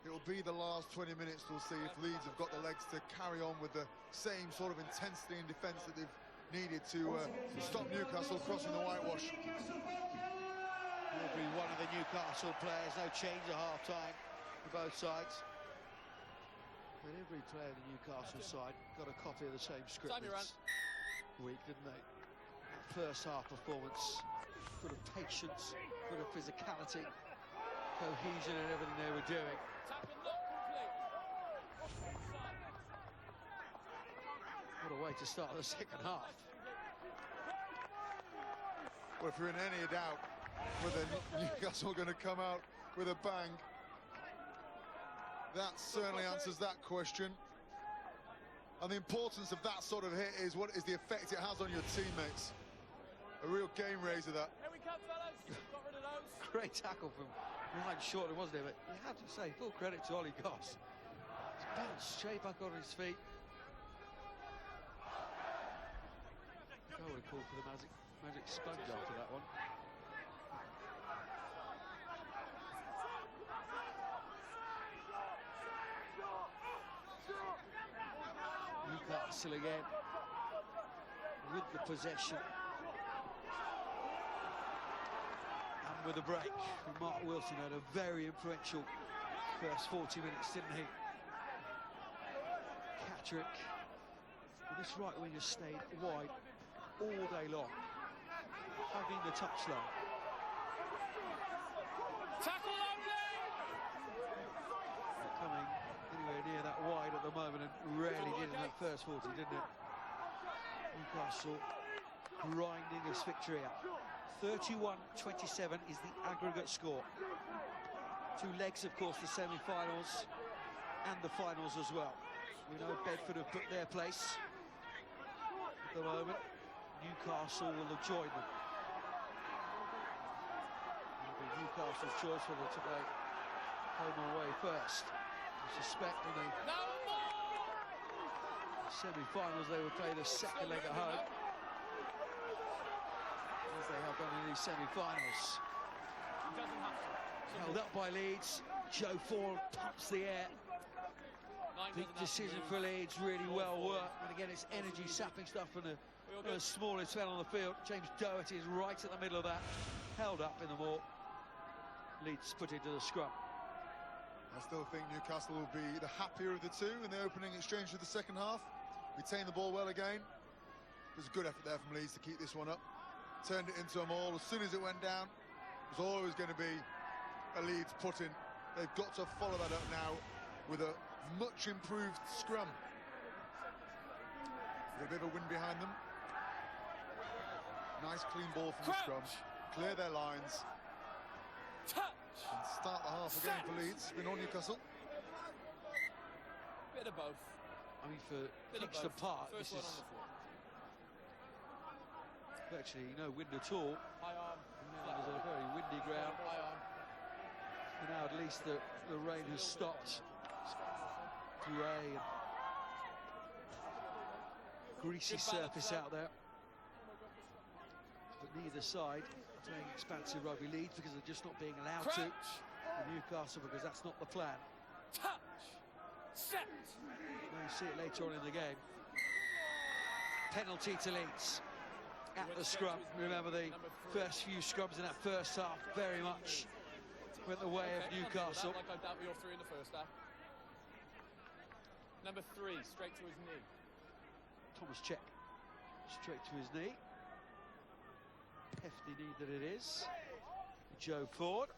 it'll be the last 20 minutes we'll see if Leeds have got the legs to carry on with the same sort of intensity and defence that they've needed to stop Newcastle crossing the whitewash. Will be one of the Newcastle players. No change at half-time for both sides. But every player in the Newcastle side got a copy of the same script this week, didn't they? First half performance, full of patience, full of physicality, cohesion and everything they were doing. What a way to start the second half. Well, if you're in any doubt whether Newcastle are going to come out with a bang, that certainly answers that question. And the importance of that sort of hit is what is the effect it has on your teammates. A real game raiser, that. Here we come, fellas. Got rid of those. Great tackle from Ryan Shortland, wasn't it? But you have to say, full credit to Ollie Goss. He's bounced straight back on his feet. I would have called for the magic sponge after that one. Newcastle again with the possession and with a break. Mark Wilson had a very influential first 40 minutes, didn't he? Catrick, and this right winger stayed wide all day long, hugging the touchline. Tackle only! Coming anywhere near that wide at the moment, and rarely did in that first 40, didn't it? Newcastle grinding this victory out. 31-27 is the aggregate score. Two legs, of course, the semi-finals and the finals as well. We know Bedford have put their place at the moment. Newcastle will have joined them. It'll be Newcastle's choice whether to go home or away first. I suspect in the semi-finals they would play the second leg at home, as they have done in these semi-finals. Held up by Leeds. Joe Ford pumps the air. Big decision for Leeds, really well worked. And again, it's energy sapping stuff from the smallest fell on the field. James Doherty is right at the middle of that. Held up in the ball. Leeds put into the scrum. I still think Newcastle will be the happier of the two in the opening exchange of the second half. Retained the ball well again. It was a good effort there from Leeds to keep this one up. Turned it into a maul. As soon as it went down, it was always going to be a Leeds put-in. They've got to follow that up now with a much improved scrum. With a bit of a wind behind them. Nice clean ball from the scrum. Clear their lines. And start the half again for Leeds. Been on Newcastle. Bit of both. I mean, for Kingston Park, this is virtually no wind at all. High arm. There's a very windy ground. High arm. And now at least the rain has stopped. Grey and greasy surface out there. But neither side playing expansive rugby league because they're just not being allowed to. And Newcastle, because that's not the plan. Touch. Set. We'll see it later on in the game. Penalty to Leeds at the scrum. Remember the first few scrums in that first half very much went the way of Newcastle. Like I doubt we all three in the first half. Number 3, straight to his knee. Thomas Check, straight to his knee. Hefty knee that it is. Joe Ford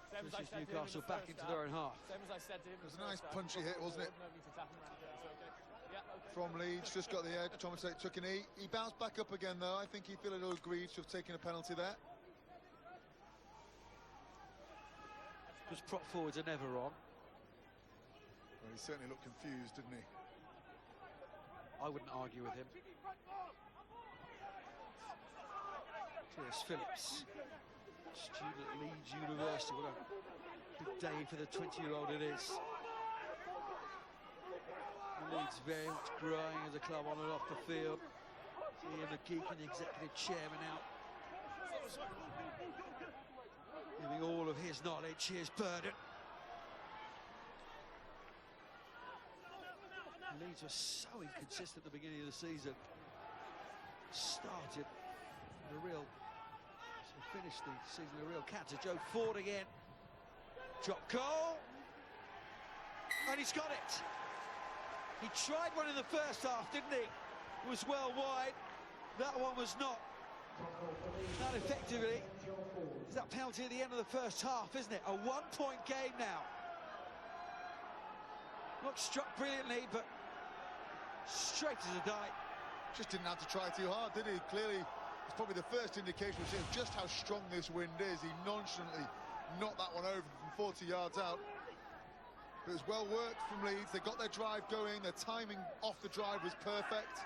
pushes Newcastle back into their own half. Same as I said to him. It was a nice punchy hit, wasn't it? No need to tap him around again, so okay. Yeah, okay. From Leeds, just got the edge. Thomas took a knee. He bounced back up again, though. I think he feel a little aggrieved to have taken a penalty there. Because prop forwards are never on. Well, he certainly looked confused, didn't he? I wouldn't argue with him. Here's Phillips, student at Leeds University. What a big day for the 20-year-old it is. Leeds very much growing as a club on and off the field. Ian McGeechan, the executive chairman, out giving all of his knowledge. Here's Burden. Leeds were so inconsistent at the beginning of the season. Started with a real, finished the season with a real canter. Joe Ford again. Drop goal. And he's got it. He tried one in the first half, didn't he? It was well wide. That one was not effectively. It's that penalty at the end of the first half, isn't it? A one-point game now. Not struck brilliantly, but straight as a die. Just didn't have to try too hard, did he? Clearly, it's probably the first indication we've seen of just how strong this wind is. He nonchalantly knocked that one over from 40 yards out. It was well worked from Leeds. They got their drive going. Their timing off the drive was perfect.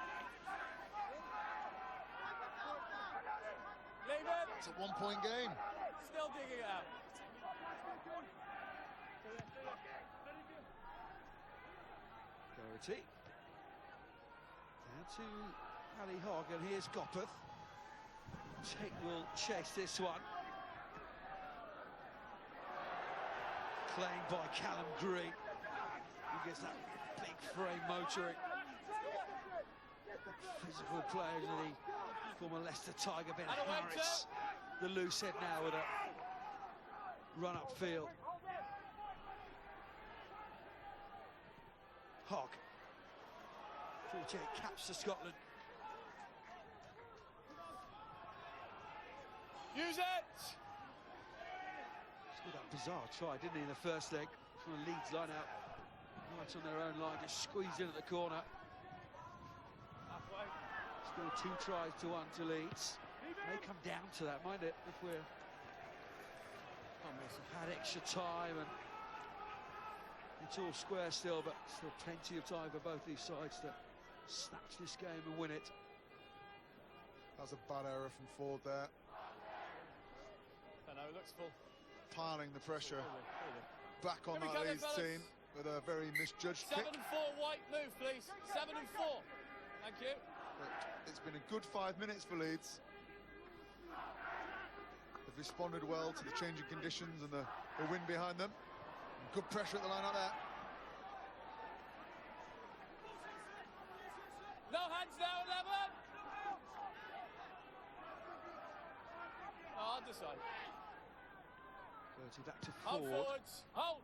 Leave it. It's a one-point game. Still digging it out. Doherty. Down to Ali Hogg, and here's Gopperth. Tate will chase this one. Claimed by Callum Green. Who gets that big frame motoring. Physical players, and the former Leicester Tiger, Ben Harris. The loose head now with a run upfield. Hogg. 48 caps for Scotland. Use it! Scored that bizarre try, didn't he, in the first leg? From a Leeds line out. Right on their own line, just squeezed in at the corner. Halfway. Still 2 tries to 1 to Leeds. May come down to that, mind it, if we're had extra time and it's all square still, but still plenty of time for both these sides to snatch this game and win it. That's a bad error from Ford there. I know, it looks full. Piling the pressure back on Here we that go then, Leeds team fellas. with a very misjudged 7 kick. and 4, White, move please. 7 and 4. Thank you. But it's been a good 5 minutes for Leeds. They've responded well to the changing conditions and the wind behind them. Good pressure at the line out there. No hands now, 11. Oh, underside. 30 back to Hold Ford. forwards. Hold.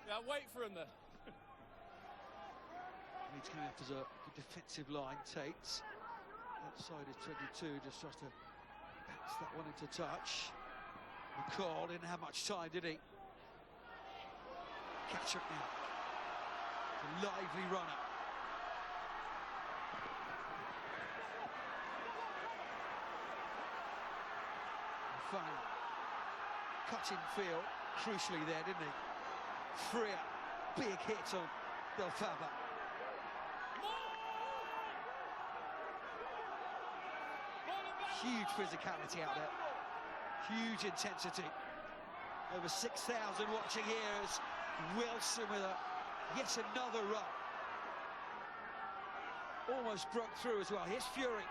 Yeah, wait for him then. Leeds coming up as a good defensive line. Tate outside is 22, just tries to bounce that one into touch. McCall didn't have much time, did he? Catch up now. A lively runner. Fine. Cut in field, crucially there, didn't he? Freer, big hit on Del Faba. Huge physicality out there. Huge intensity. Over 6,000 watching here as Wilson with yet another run. Almost broke through as well. Here's Fury.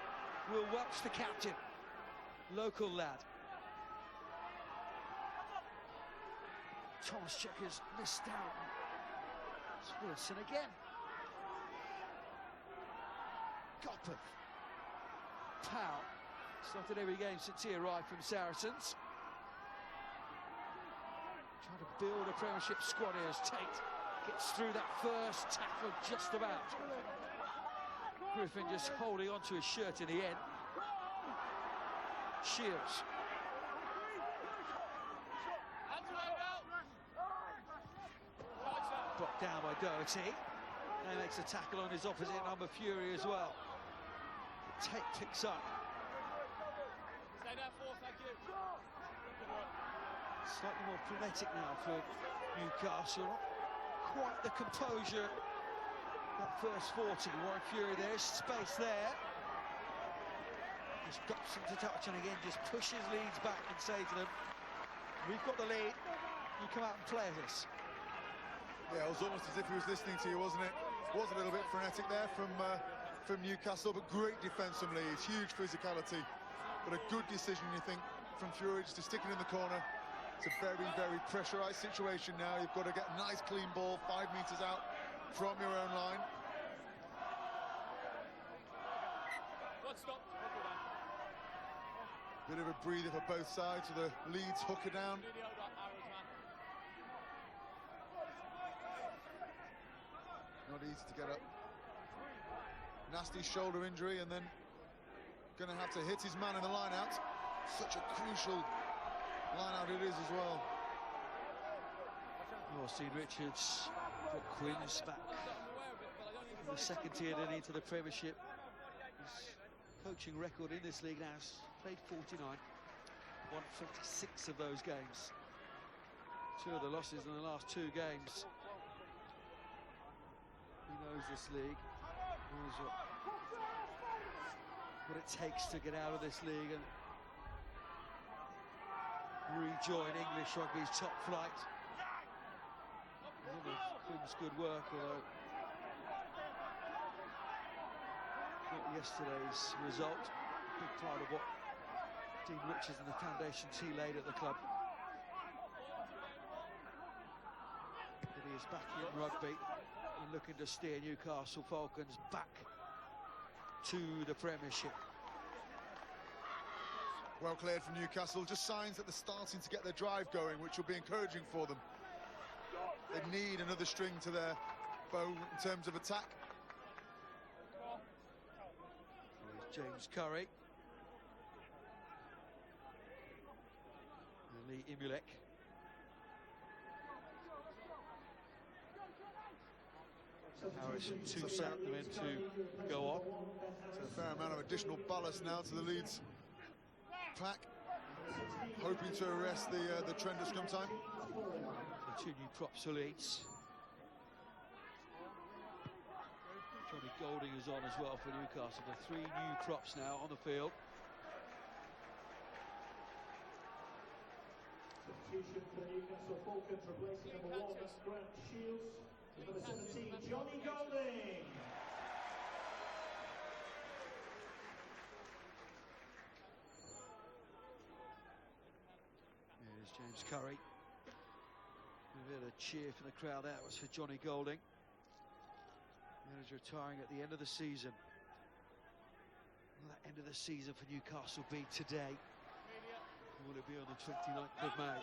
Will Welch, the captain. Local lad. Thomas Checkers missed out. It's Wilson again. Gopeth. Powell. Started every game since he arrived from Saracens. Trying to build a Premiership squad here as Tate gets through that first tackle just about. Griffin just holding on to his shirt in the end. Shields. Blocked down by Doherty. Now makes a tackle on his opposite number, Fury, as well. Tate picks up. Stay there, 4, thank you. Slightly more frenetic now for Newcastle. Not quite the composure that first 40. Warren Fury there, space there. Just got some to touch, and again just pushes Leeds back and say to them, we've got the lead, you come out and play this. Yeah, it was almost as if he was listening to you, wasn't it? Was a little bit frenetic there from Newcastle, but great defence from Leeds. Huge physicality, but a good decision, you think, from Fury just to stick it in the corner. It's a very, very pressurised situation now. You've got to get a nice clean ball 5 metres out from your own line. Good stop. Bit of a breather for both sides with the Leeds hooker down. Not easy to get up. Nasty shoulder injury, and then going to have to hit his man in the line out. Such a crucial line out it is as well. Steve Richards got Quinns back in the second tier, then into the Premiership. His coaching record in this league now has played 49, won 46 of those games. 2 of the losses in the last 2 games. He knows this league, knows what it takes to get out of this league and rejoin English rugby's top flight. Quinn's good work, although not yesterday's result. A big part of what Dean Richards and the foundations he laid at the club. But he is back in rugby and looking to steer Newcastle Falcons back to the Premiership. Well cleared from Newcastle, just signs that they're starting to get their drive going, which will be encouraging for them. They need another string to their bow in terms of attack. Here's James Curry. And Lee Imulek. Harrison, 2 set them in to go on. So a fair amount of additional ballast now to the Leeds pack, hoping to arrest the trend of scrum time. So 2 new props for Leeds. Johnny Golding is on as well for Newcastle. The 3 new props now on the field. Substitution for the Newcastle Falcons, replacing number 1, that's Grant Shields. Number 17, Johnny Golding. Here's James Curry. We've had a cheer from the crowd. That was for Johnny Golding. He's retiring at the end of the season. Will that end of the season for Newcastle be today? Or will it be on the 29th of May?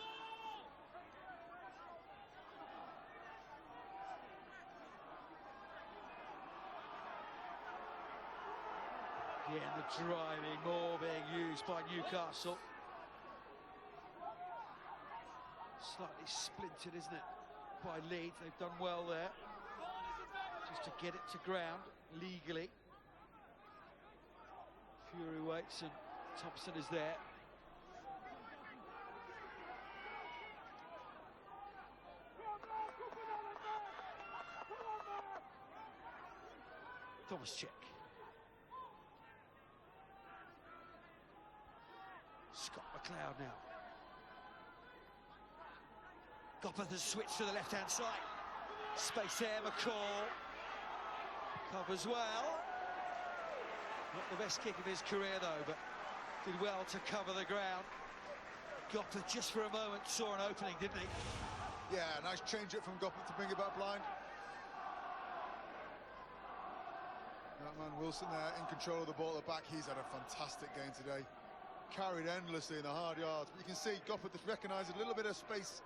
Again, the driving more being used by Newcastle. Slightly splintered, isn't it, by Leeds. They've done well there, just to get it to ground legally. Fury waits and Thompson is there. Thomas check. Scott McLeod now. Gopperth has switched to the left-hand side. Space there, McCall. Covers well. Not the best kick of his career, though, but did well to cover the ground. Gopperth, just for a moment, saw an opening, didn't he? Yeah, nice change up from Gopperth to bring it back blind. That man Wilson there, in control of the ball at the back. He's had a fantastic game today. Carried endlessly in the hard yards. But you can see Gopperth has recognised a little bit of space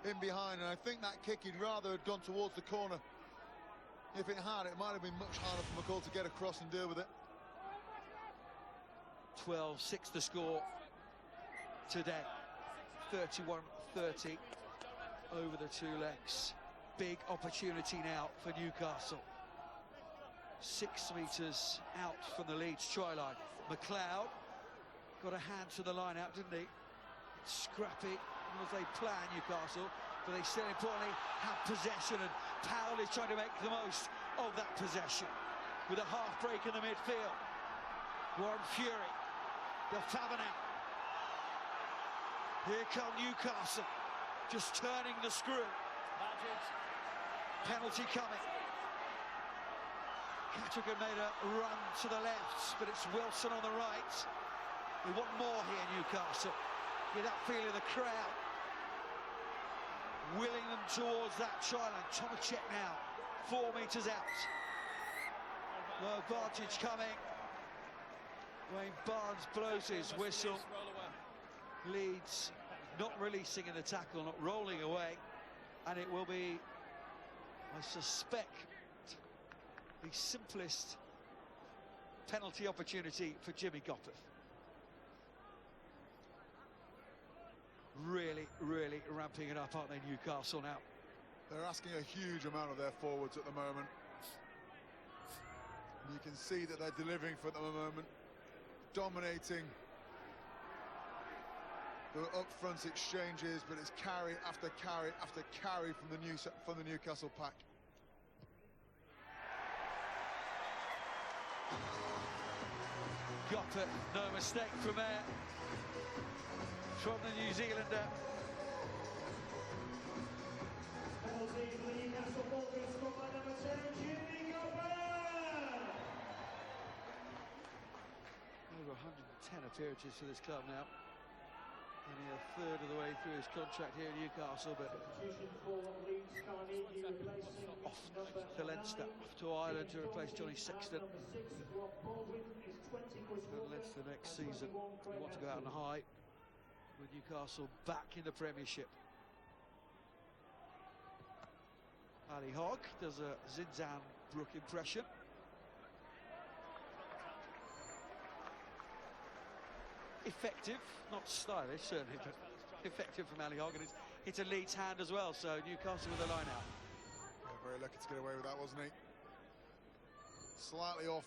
in behind, and I think that kick he'd rather had gone towards the corner. If it had, it might have been much harder for McCall to get across and deal with it. 12-6 the score today. 31-30 over the 2 legs. Big opportunity now for Newcastle. 6 metres out from the Leeds try line. McLeod got a hand to the line out, didn't he? Scrappy as they plan, Newcastle, but they still importantly have possession, and Powell is trying to make the most of that possession with a half break in the midfield. Warren Fury, the Favenel. Here come Newcastle, just turning the screw. Penalty coming. Cadogan made a run to the left, but it's Wilson on the right. We want more here, Newcastle. Get that feeling of the crowd willing them towards that try line. Tomacek now, 4 metres out. No advantage coming. Wayne Barnes blows his whistle. Leeds not releasing in the tackle, not rolling away, and it will be, I suspect, the simplest penalty opportunity for Jimmy Gopperth. Really, really ramping it up, aren't they, Newcastle now? They're asking a huge amount of their forwards at the moment. You can see that they're delivering for them at the moment, dominating the up-front exchanges, but it's carry after carry after carry from the Newcastle pack. Gopperth, no mistake from there, from the New Zealander. Penalty for the Newcastle Falcons, scored by number 10, Jimmy Gopperth. Over 110 appearances for this club now. Only a third of the way through his contract here in Newcastle, but Substitution for Leeds, Carnegie replacing off number to Leinster, 9. off to Ireland to replace Johnny Sexton. Number 6, Rob Baldwin, is 20 Chris And Leinster next season. They want to go out on a high with Newcastle back in the Premiership. Ali Hogg does a Zinzan Brook impression. Effective, not stylish certainly, but effective from Ali Hogg, and it's a Leeds hand as well, so Newcastle with a line out. Yeah, very lucky to get away with that, wasn't he? Slightly off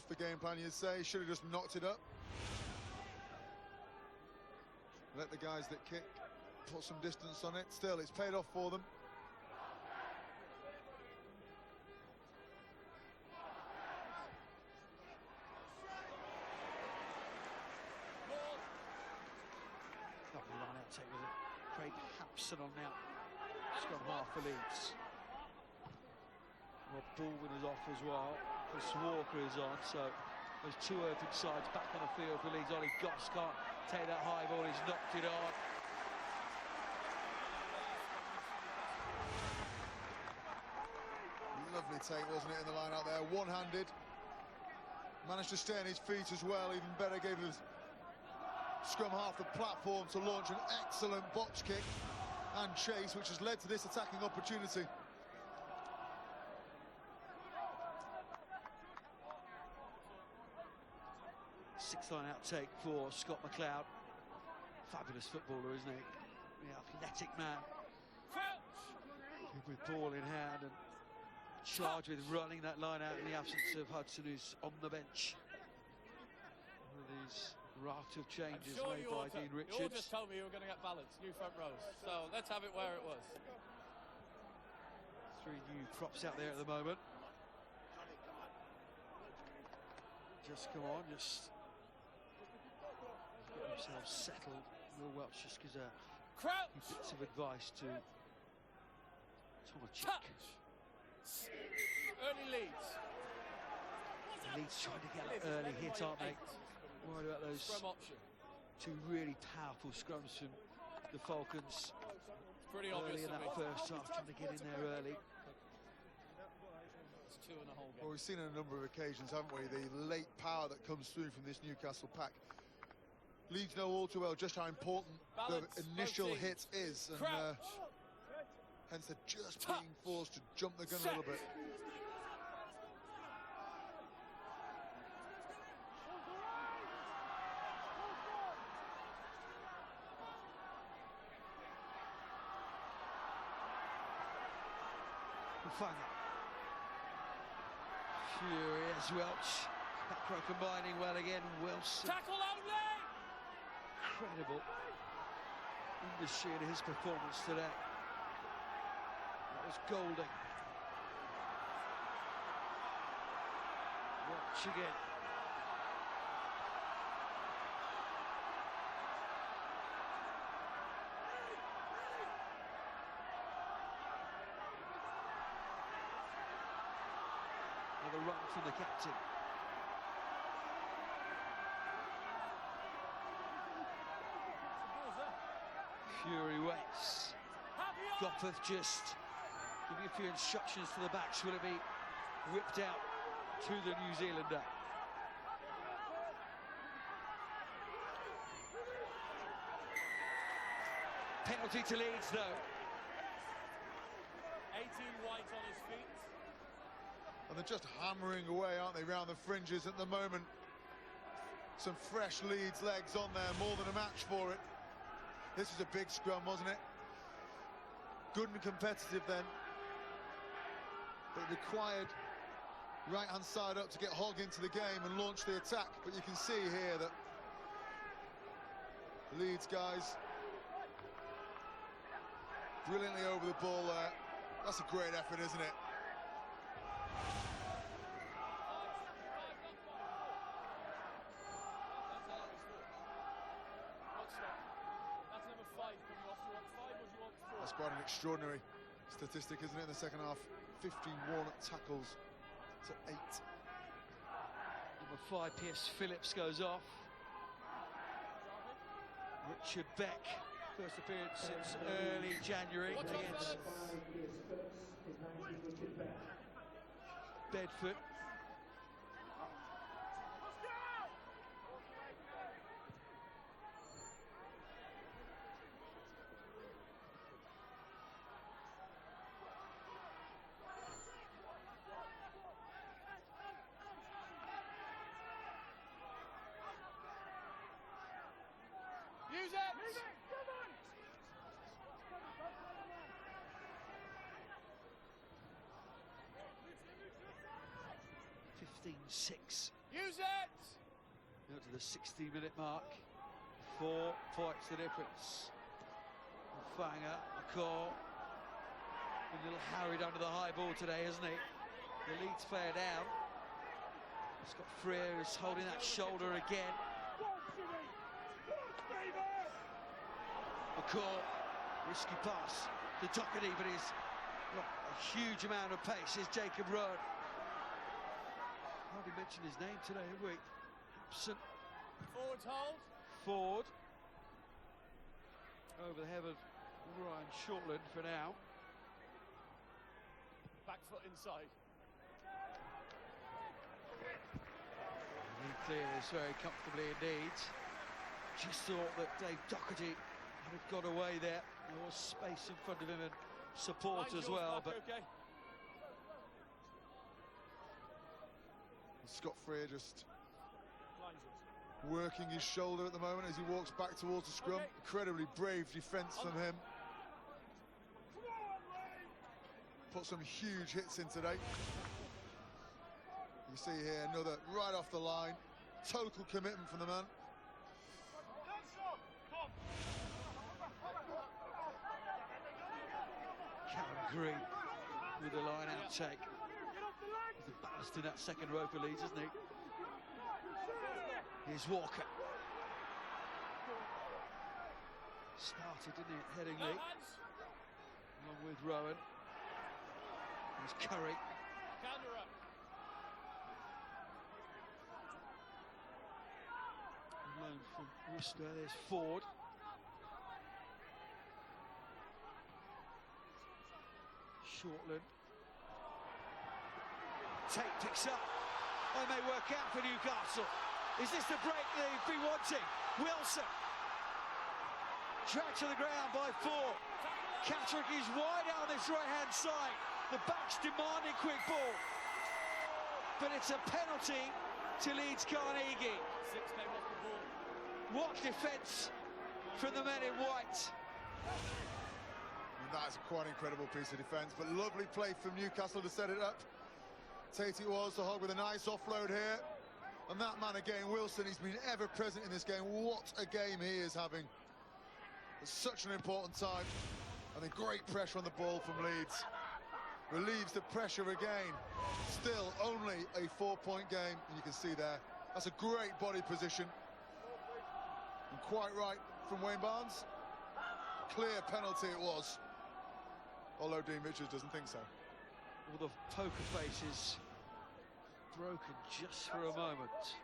the game plan, you'd say. Should have just knocked it up. Let the guys that kick put some distance on it. Still, it's paid off for them. Robson on now. Scrum half for Leeds. Rob Baldwin is off as well. Chris Walker is on, so those two open sides back on the field for Leeds. Ollie Goss can't take that high ball, he's knocked it on. Lovely take, wasn't it, in the line out there? One-handed. Managed to stay on his feet as well. Even better, gave his scrum half the platform to launch an excellent box kick and chase, which has led to this attacking opportunity. Sixth line outtake for Scott McLeod. Fabulous footballer, isn't he? The athletic man. With ball in hand and charged with running that line out in the absence of Hudson, who's on the bench. One of these raft of changes made by Dean Richards. You all just told me you were going to get balance, new front rows. So let's have it where it was. Three new props out there at the moment. Just come on, just get themselves settled. Will Welch just gives a few bits of advice to Tomacic. Early Leeds. Leeds trying to get an early hit, aren't they? Worried about those two really powerful scrums from the Falcons. Pretty early obvious in that first half, trying to get in there early. It's 2 and a whole game. Well, we've seen on a number of occasions, haven't we, the late power that comes through from this Newcastle pack. Leeds know all too well just how important the initial hit is, and hence they're just being forced to jump the gun a little bit. Furious Welch. Back row combining well again. Wilson. Tackle only! Incredible industry in his performance today. That was Golding. Welch again. Another run from the captain. Fury waits. Goffeth just giving a few instructions to the backs. Will it be whipped out to the New Zealander? Penalty to Leeds, though. 18 white on his feet. And they're just hammering away, aren't they, round the fringes at the moment. Some fresh Leeds legs on there, more than a match for it. This was a big scrum, wasn't it? Good and competitive then. But it required right-hand side up to get Hogg into the game and launch the attack. But you can see here that the Leeds guys brilliantly over the ball there. That's a great effort, isn't it? That's quite an extraordinary statistic, isn't it, in the second half? 15 Warnock tackles to 8. Number 5, Pierce Phillips goes off. Richard Beck, first appearance since early January against Bedford. Use it! 15-6. Use it! Now to the 60-minute mark. 4 points the difference. Fanger, McCall. A little harried under the high ball today, isn't he? The Leeds player down. Scott Freer is holding that shoulder again. McCall Risky pass to Doherty, but he's got a huge amount of pace. Here's Jacob Rowan. Hardly mentioned his name today, have we? Absent. Forwards hold. Ford. Over the head of Ryan Shortland for now. Back foot inside. He clears very comfortably indeed. Just thought that Dave Doherty had got away there. There was space in front of him and support as well, but okay. Scott Freer just working his shoulder at the moment as he walks back towards the scrum. Incredibly brave defence from him. Put some huge hits in today. You see here another right off the line. Total commitment from the man. Callum Green with the line outtake. He's the ballast in that second row for Leeds, isn't he? Here's Walker. Started, didn't he, headingly, along with Rowan. There's Curry. Counter up. Loan from Worcester. There's Ford. Shortland. Tate picks up. Oh, it may work out for Newcastle. Is this the break they've been wanting? Wilson. Dragged to the ground by Ford. Catterick is wide out on this right-hand side. The back's demanding quick ball. But it's a penalty to Leeds Carnegie. 6 came off the ball. What defence from the men in white. And that is a quite incredible piece of defence, but lovely play from Newcastle to set it up. Tate it was, the hog with a nice offload here. And that man again, Wilson, he's been ever present in this game. What a game he is having. At such an important time. And then great pressure on the ball from Leeds. Relieves the pressure again. Still only a 4-point game, and you can see there. That's a great body position. And quite right from Wayne Barnes. Clear penalty it was. Although Dean Richards doesn't think so. Well, the poker face is broken just for a moment.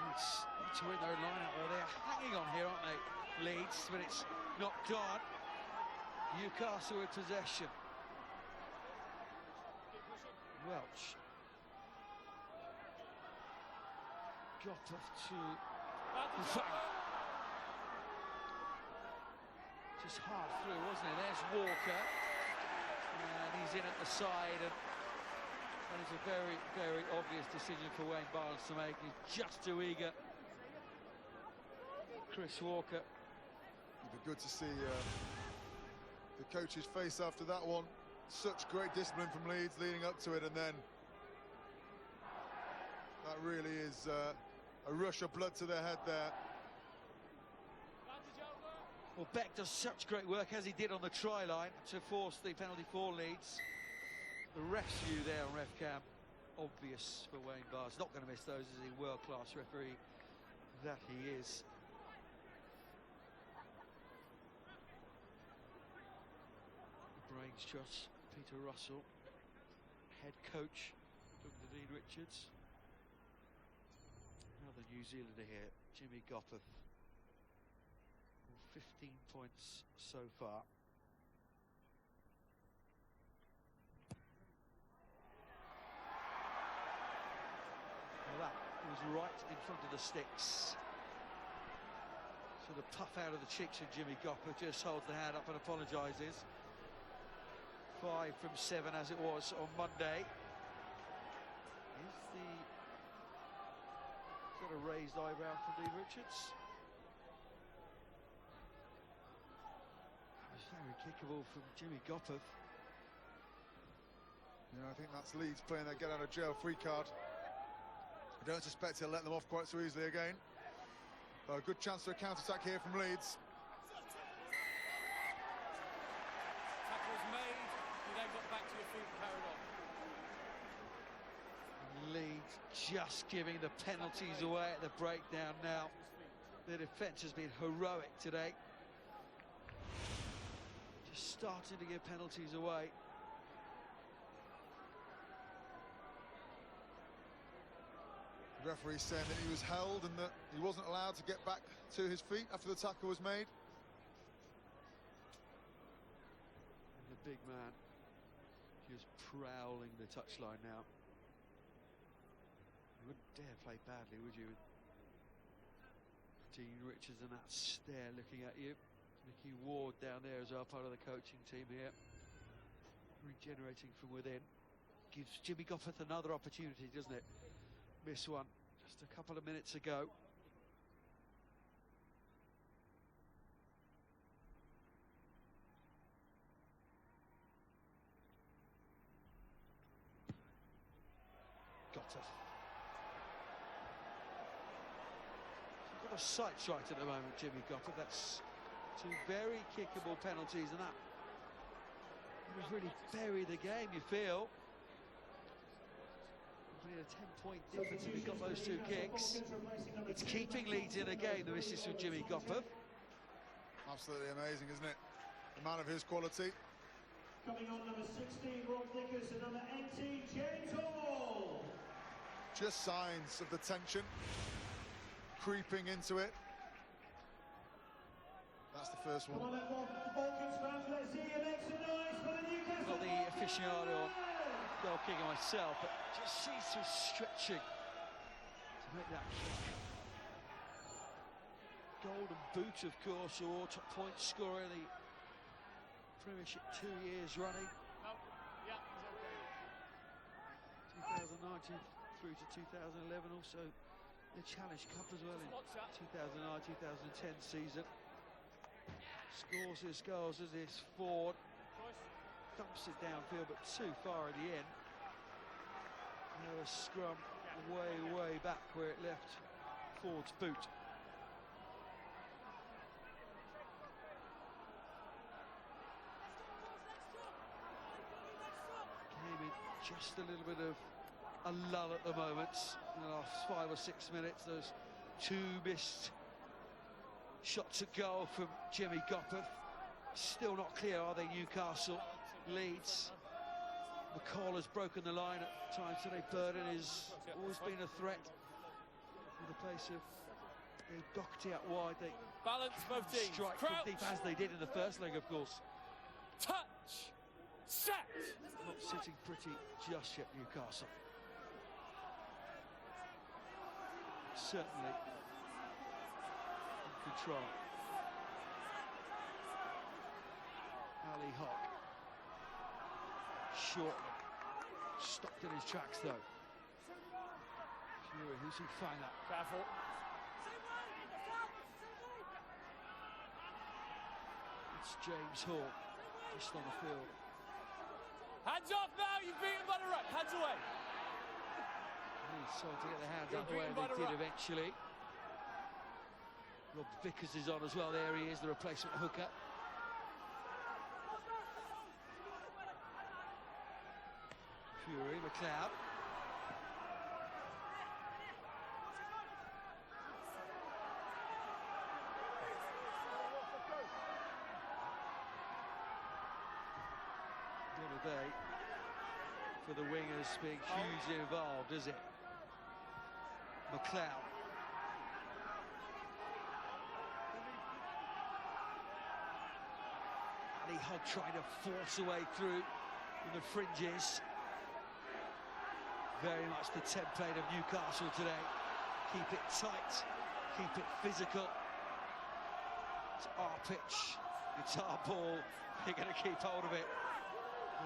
Leeds need to win their line out there. They're hanging on here, aren't they, Leeds? But it's not gone. Newcastle with possession. Welch. Gopov to Fang. Just half through, wasn't it? There's Walker. And he's in at the side. And that is a very, very obvious decision for Wayne Barnes to make. He's just too eager. Chris Walker. It'd be good to see the coach's face after that one. Such great discipline from Leeds leading up to it, and then that really is a rush of blood to their head there. Well, Beck does such great work, as he did on the try line, to force the penalty for Leeds. The ref's view there on ref cam, obvious for Wayne Barnes. Not going to miss those as a world-class referee that he is. Brains trust Peter Russell, head coach under Dean Richards. Another New Zealander here, Jimmy Gopov. 15 points so far. Well, that was right in front of the sticks. Sort of puff out of the cheeks of Jimmy Gopper, just holds the hand up and apologises. 5 from 7 as it was on Monday. Is that a raised eyebrow from Dean Richards? Very kickable from Jimmy Gopov. Yeah, I think that's Leeds playing their get-out-of-jail-free card. I don't suspect he'll let them off quite so easily again. But a good chance for a counter-attack here from Leeds. Tackle was made, you then got back to your feet and carried on. Leeds just giving the penalties away at the breakdown now. Their defence has been heroic today. Just starting to give penalties away. The referee saying that he was held and that he wasn't allowed to get back to his feet after the tackle was made. And the big man just prowling the touchline now. You wouldn't dare play badly, would you? Dean Richards and that stare looking at you. Mickey Ward down there as well, part of the coaching team here. Regenerating from within. Gives Jimmy Goffert another opportunity, doesn't it? Missed one just a couple of minutes ago. Goffert. He's got a sights right at the moment, Jimmy Goffert. That's two very kickable penalties, and that would really bury the game, you feel. A 10-point difference if he's got those two kicks. It's keeping Leeds in the game, the misses from Jimmy Goffert. Absolutely amazing, isn't it? The man of his quality. Coming on, number 16, Rob Vickers, and number 18, James Hall. Just signs of the tension creeping into it. That's the first one. Come on, Falcons fans, let's see you make some noise for the Newcastle. Not the aficionado goal kicker myself, but just sees some stretching to make that kick. Golden boot, of course, or top point scorer in the Premiership 2 years running. No. Yeah, he's okay. 2019 through to 2011, also the Challenge Cup as well in 2009-2010 season. Scores his goals as this Ford dumps it downfield, but too far at the end. Now a scrum way back where it left Ford's boot. Came in just a little bit of a lull at the moment. In the last 5 or 6 minutes, those two missed shots at goal from Jimmy Goffert. Still not clear, are they, Newcastle? Leeds. McCall has broken the line at times today. Burden has always been a threat. In the place of Doherty out wide, they Balance both teams. strike from deep as they did in the first leg, of course. Touch. Set. Not sitting pretty just yet, Newcastle. Certainly in control. Ali Hock. Shortly. Stopped in his tracks, though. Fury, who's he find that? Careful. It's James Hall, just on the field. Hands off now, you've beaten by the ruck. Hands away. He's trying to get the hands You're out the way, and beaten by they the did ruck. eventually. Rob Vickers is on as well. There he is, the replacement hooker. Fury, McLeod. Not a day for the wingers being hugely involved, is it? McLeod. Ali Hogg trying to force a way through in the fringes. Very much the template of Newcastle today. Keep it tight, keep it physical. It's our pitch, it's our ball. You're going to keep hold of it.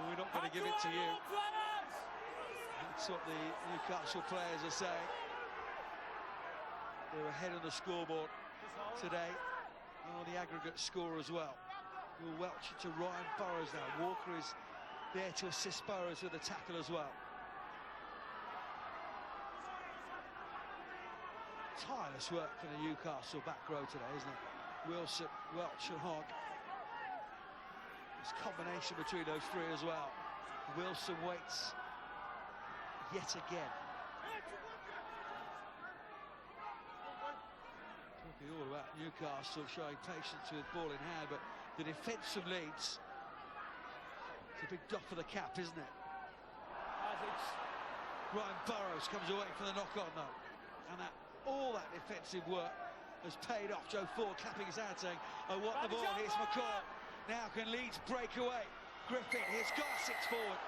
We're not going to give it to you. That's what the Newcastle players are saying. They're ahead of the scoreboard today, and on the aggregate score as well. We'll welch it to Ryan Burrows now. Walker is there to assist Burrows with the tackle as well. Tireless work for the Newcastle back row today, isn't it? Wilson, Welch and Hogg. This combination between those three as well. Wilson waits yet again. Talking be all about Newcastle showing patience with ball in hand, but the defence of Leeds, it's a big doff for the cap, isn't it? Ryan Burrows comes away from the knock-on though, and all that defensive work has paid off. Joe Ford clapping his hand saying, I want the ball, here's McCall. Now can Leeds break away? Griffin, here's Garcic forward.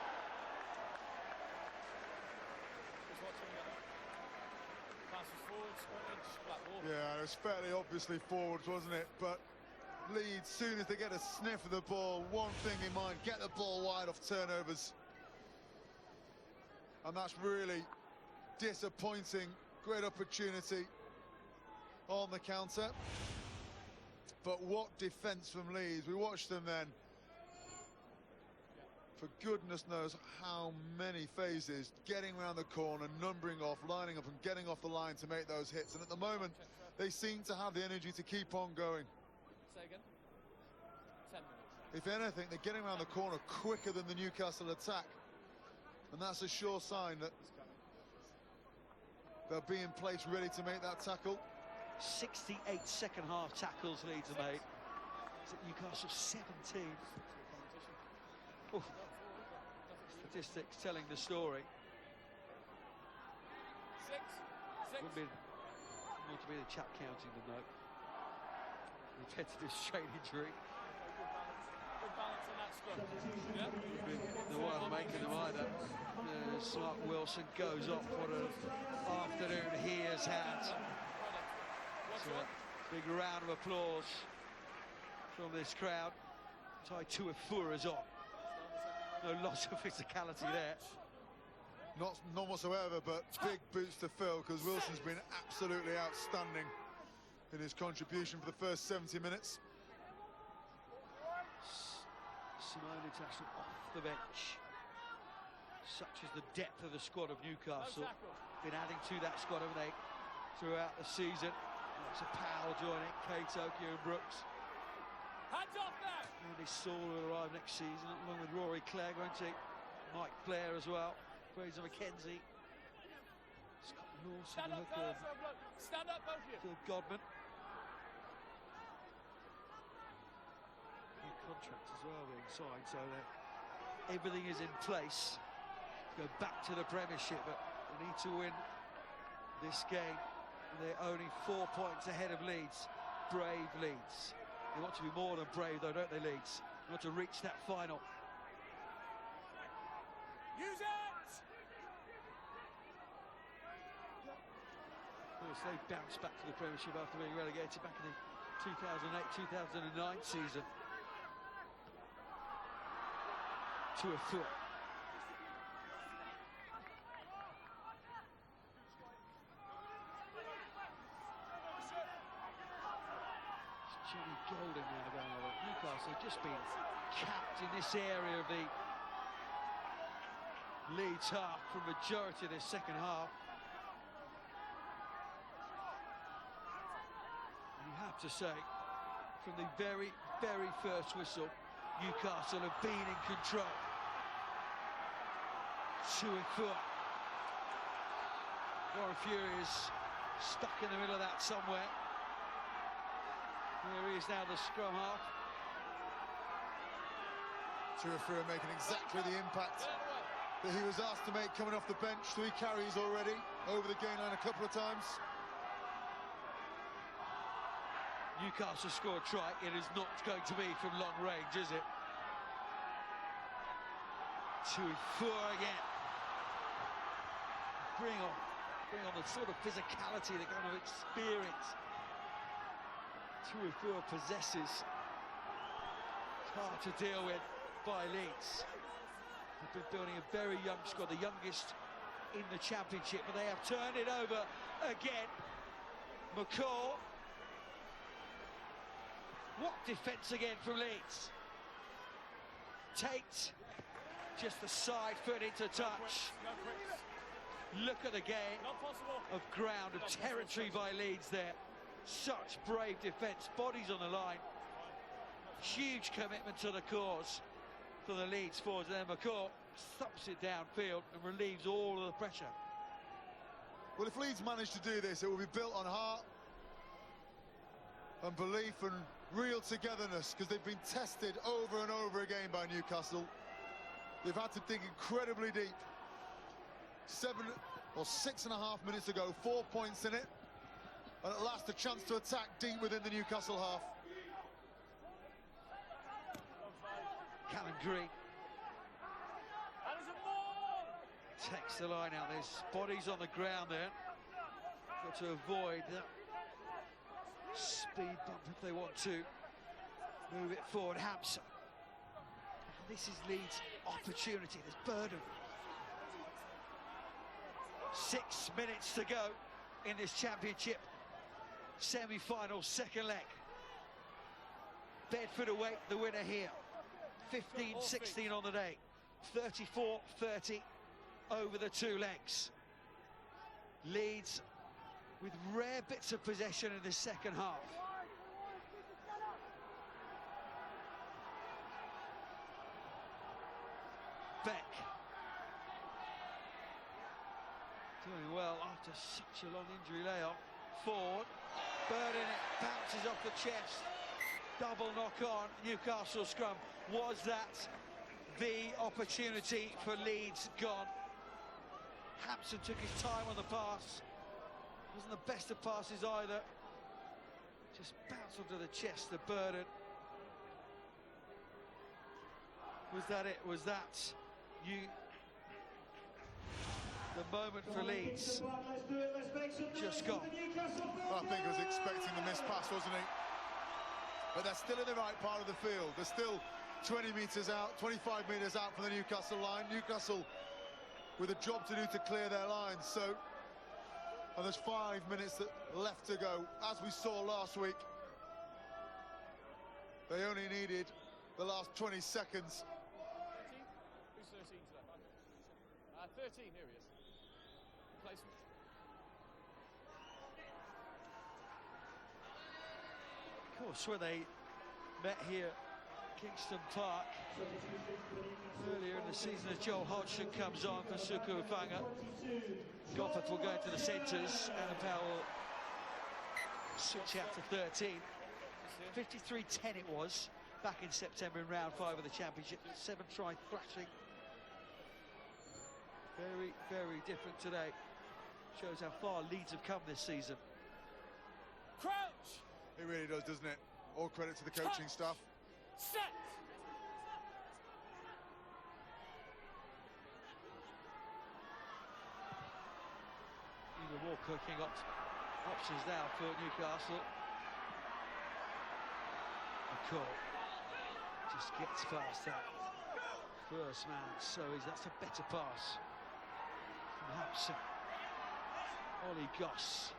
Yeah, it was fairly obviously forwards, wasn't it? But Leeds, soon as they get a sniff of the ball, one thing in mind, get the ball wide off turnovers. And that's really disappointing. Great opportunity on the counter. But what defence from Leeds. We watched them then. For goodness knows how many phases, getting around the corner, numbering off, lining up and getting off the line to make those hits. And at the moment, they seem to have the energy to keep on going. Say again? 10 minutes. If anything, they're getting around the corner quicker than the Newcastle attack. And that's a sure sign that they'll be in place ready to make that tackle. 68 second half tackles Leeds have made. Is it Newcastle 17? Oof. Statistics telling the story. Wouldn't be more to be the chap counting them though. Repetitive strain injury. Good balance in that scrum. Yeah. The one making them either. Mark Wilson goes off. What an afternoon he has had. So big round of applause from this crowd. Tai Tuifura is on. No loss of physicality there. Not whatsoever, but big boots to fill because Wilson's been absolutely outstanding in his contribution for the first 70 minutes. Simone International off the bench. Such is the depth of the squad of Newcastle. Been adding to that squad, haven't they, throughout the season. Lots of Powell joining, Kato, Kieran Brooks. Hands off now! Andy Saul will arrive next season, along with Rory Clegg, won't he? Mike Blair as well. Fraser McKenzie. Scott Lawson, Stand up, Hooker, stand up, both of you. Phil Godman. New contract as well being signed, so that everything is in place to go back to the Premiership, but they need to win this game. They're only 4 points ahead of Leeds. Brave Leeds. They want to be more than brave though, don't they, Leeds? They want to reach that final. Use it! Of course, they bounced back to the Premiership after being relegated back in the 2008-2009 season. Tuifura. Johnny Golden now going over. Newcastle have just been capped in this area of the Leeds half for the majority of this second half. You have to say, from the very, very first whistle, Newcastle have been in control. Tuifura. Warren Fury is stuck in the middle of that somewhere. Here he is now, the scrum half. Tuifura making exactly the impact that he was asked to make coming off the bench. 3 carries already, over the gain line a couple of times. Newcastle scored a try. It is not going to be from long range, is it? Tuifura again. Bring on the sort of physicality, the kind of experience Tuifura possesses. It's hard to deal with by Leeds. They've been building a very young squad, the youngest in the Championship, but they have turned it over again. McCall. What defence again from Leeds. Tate, just the side foot into touch. Look at the gain of ground, of territory by Leeds there. Such brave defence, bodies on the line. Huge commitment to the cause for the Leeds forwards. And then McCall stops it downfield and relieves all of the pressure. Well, if Leeds manage to do this, it will be built on heart, and belief and real togetherness, because they've been tested over and over again by Newcastle. They've had to dig incredibly deep. 6.5 minutes ago, 4 points in it, and at last a chance to attack deep within the Newcastle half. Callum Green takes the line out. There's bodies on the ground there. Got to avoid that speed bump if they want to move it forward. Hampson. This is Leeds' opportunity. There's Burden. 6 minutes to go in this championship semi-final, second leg. Bedford await the winner here. 15-16 on the day. 34-30 over the two legs. Leeds with rare bits of possession in the second half. Beck. Doing well after such a long injury layoff. Ford. Burden, it bounces off the chest. Double knock on. Newcastle scrum. Was that the opportunity for Leeds gone? Hampson took his time on the pass. Wasn't the best of passes either. Just bounced onto the chest of Burden. Was that it? Was that the moment for Leeds? Just gone. I think he was expecting the missed pass, wasn't he? But they're still in the right part of the field. They're still 20 metres out, 25 metres out from the Newcastle line. Newcastle with a job to do to clear their lines. So, and there's 5 minutes left to go. As we saw last week, they only needed the last 20 seconds. 13? Who's 13 today? 13, here he is. Replacement. Of course, when they met here, Kingston Park, earlier in the season, as Joel Hodgson comes on for Suku Ufanga. Goffert will go into the centres, and Powell will switch out to 13. 53-10 it was back in September in round 5 of the championship. 7 try thrashing. Very, very different today. Shows how far Leeds have come this season. Crouch! It really does, doesn't it? All credit to the coaching staff. Set! Even Walker got options now for Newcastle. McCall just gets past that first man, so that's a better pass from Hampson. Ollie Goss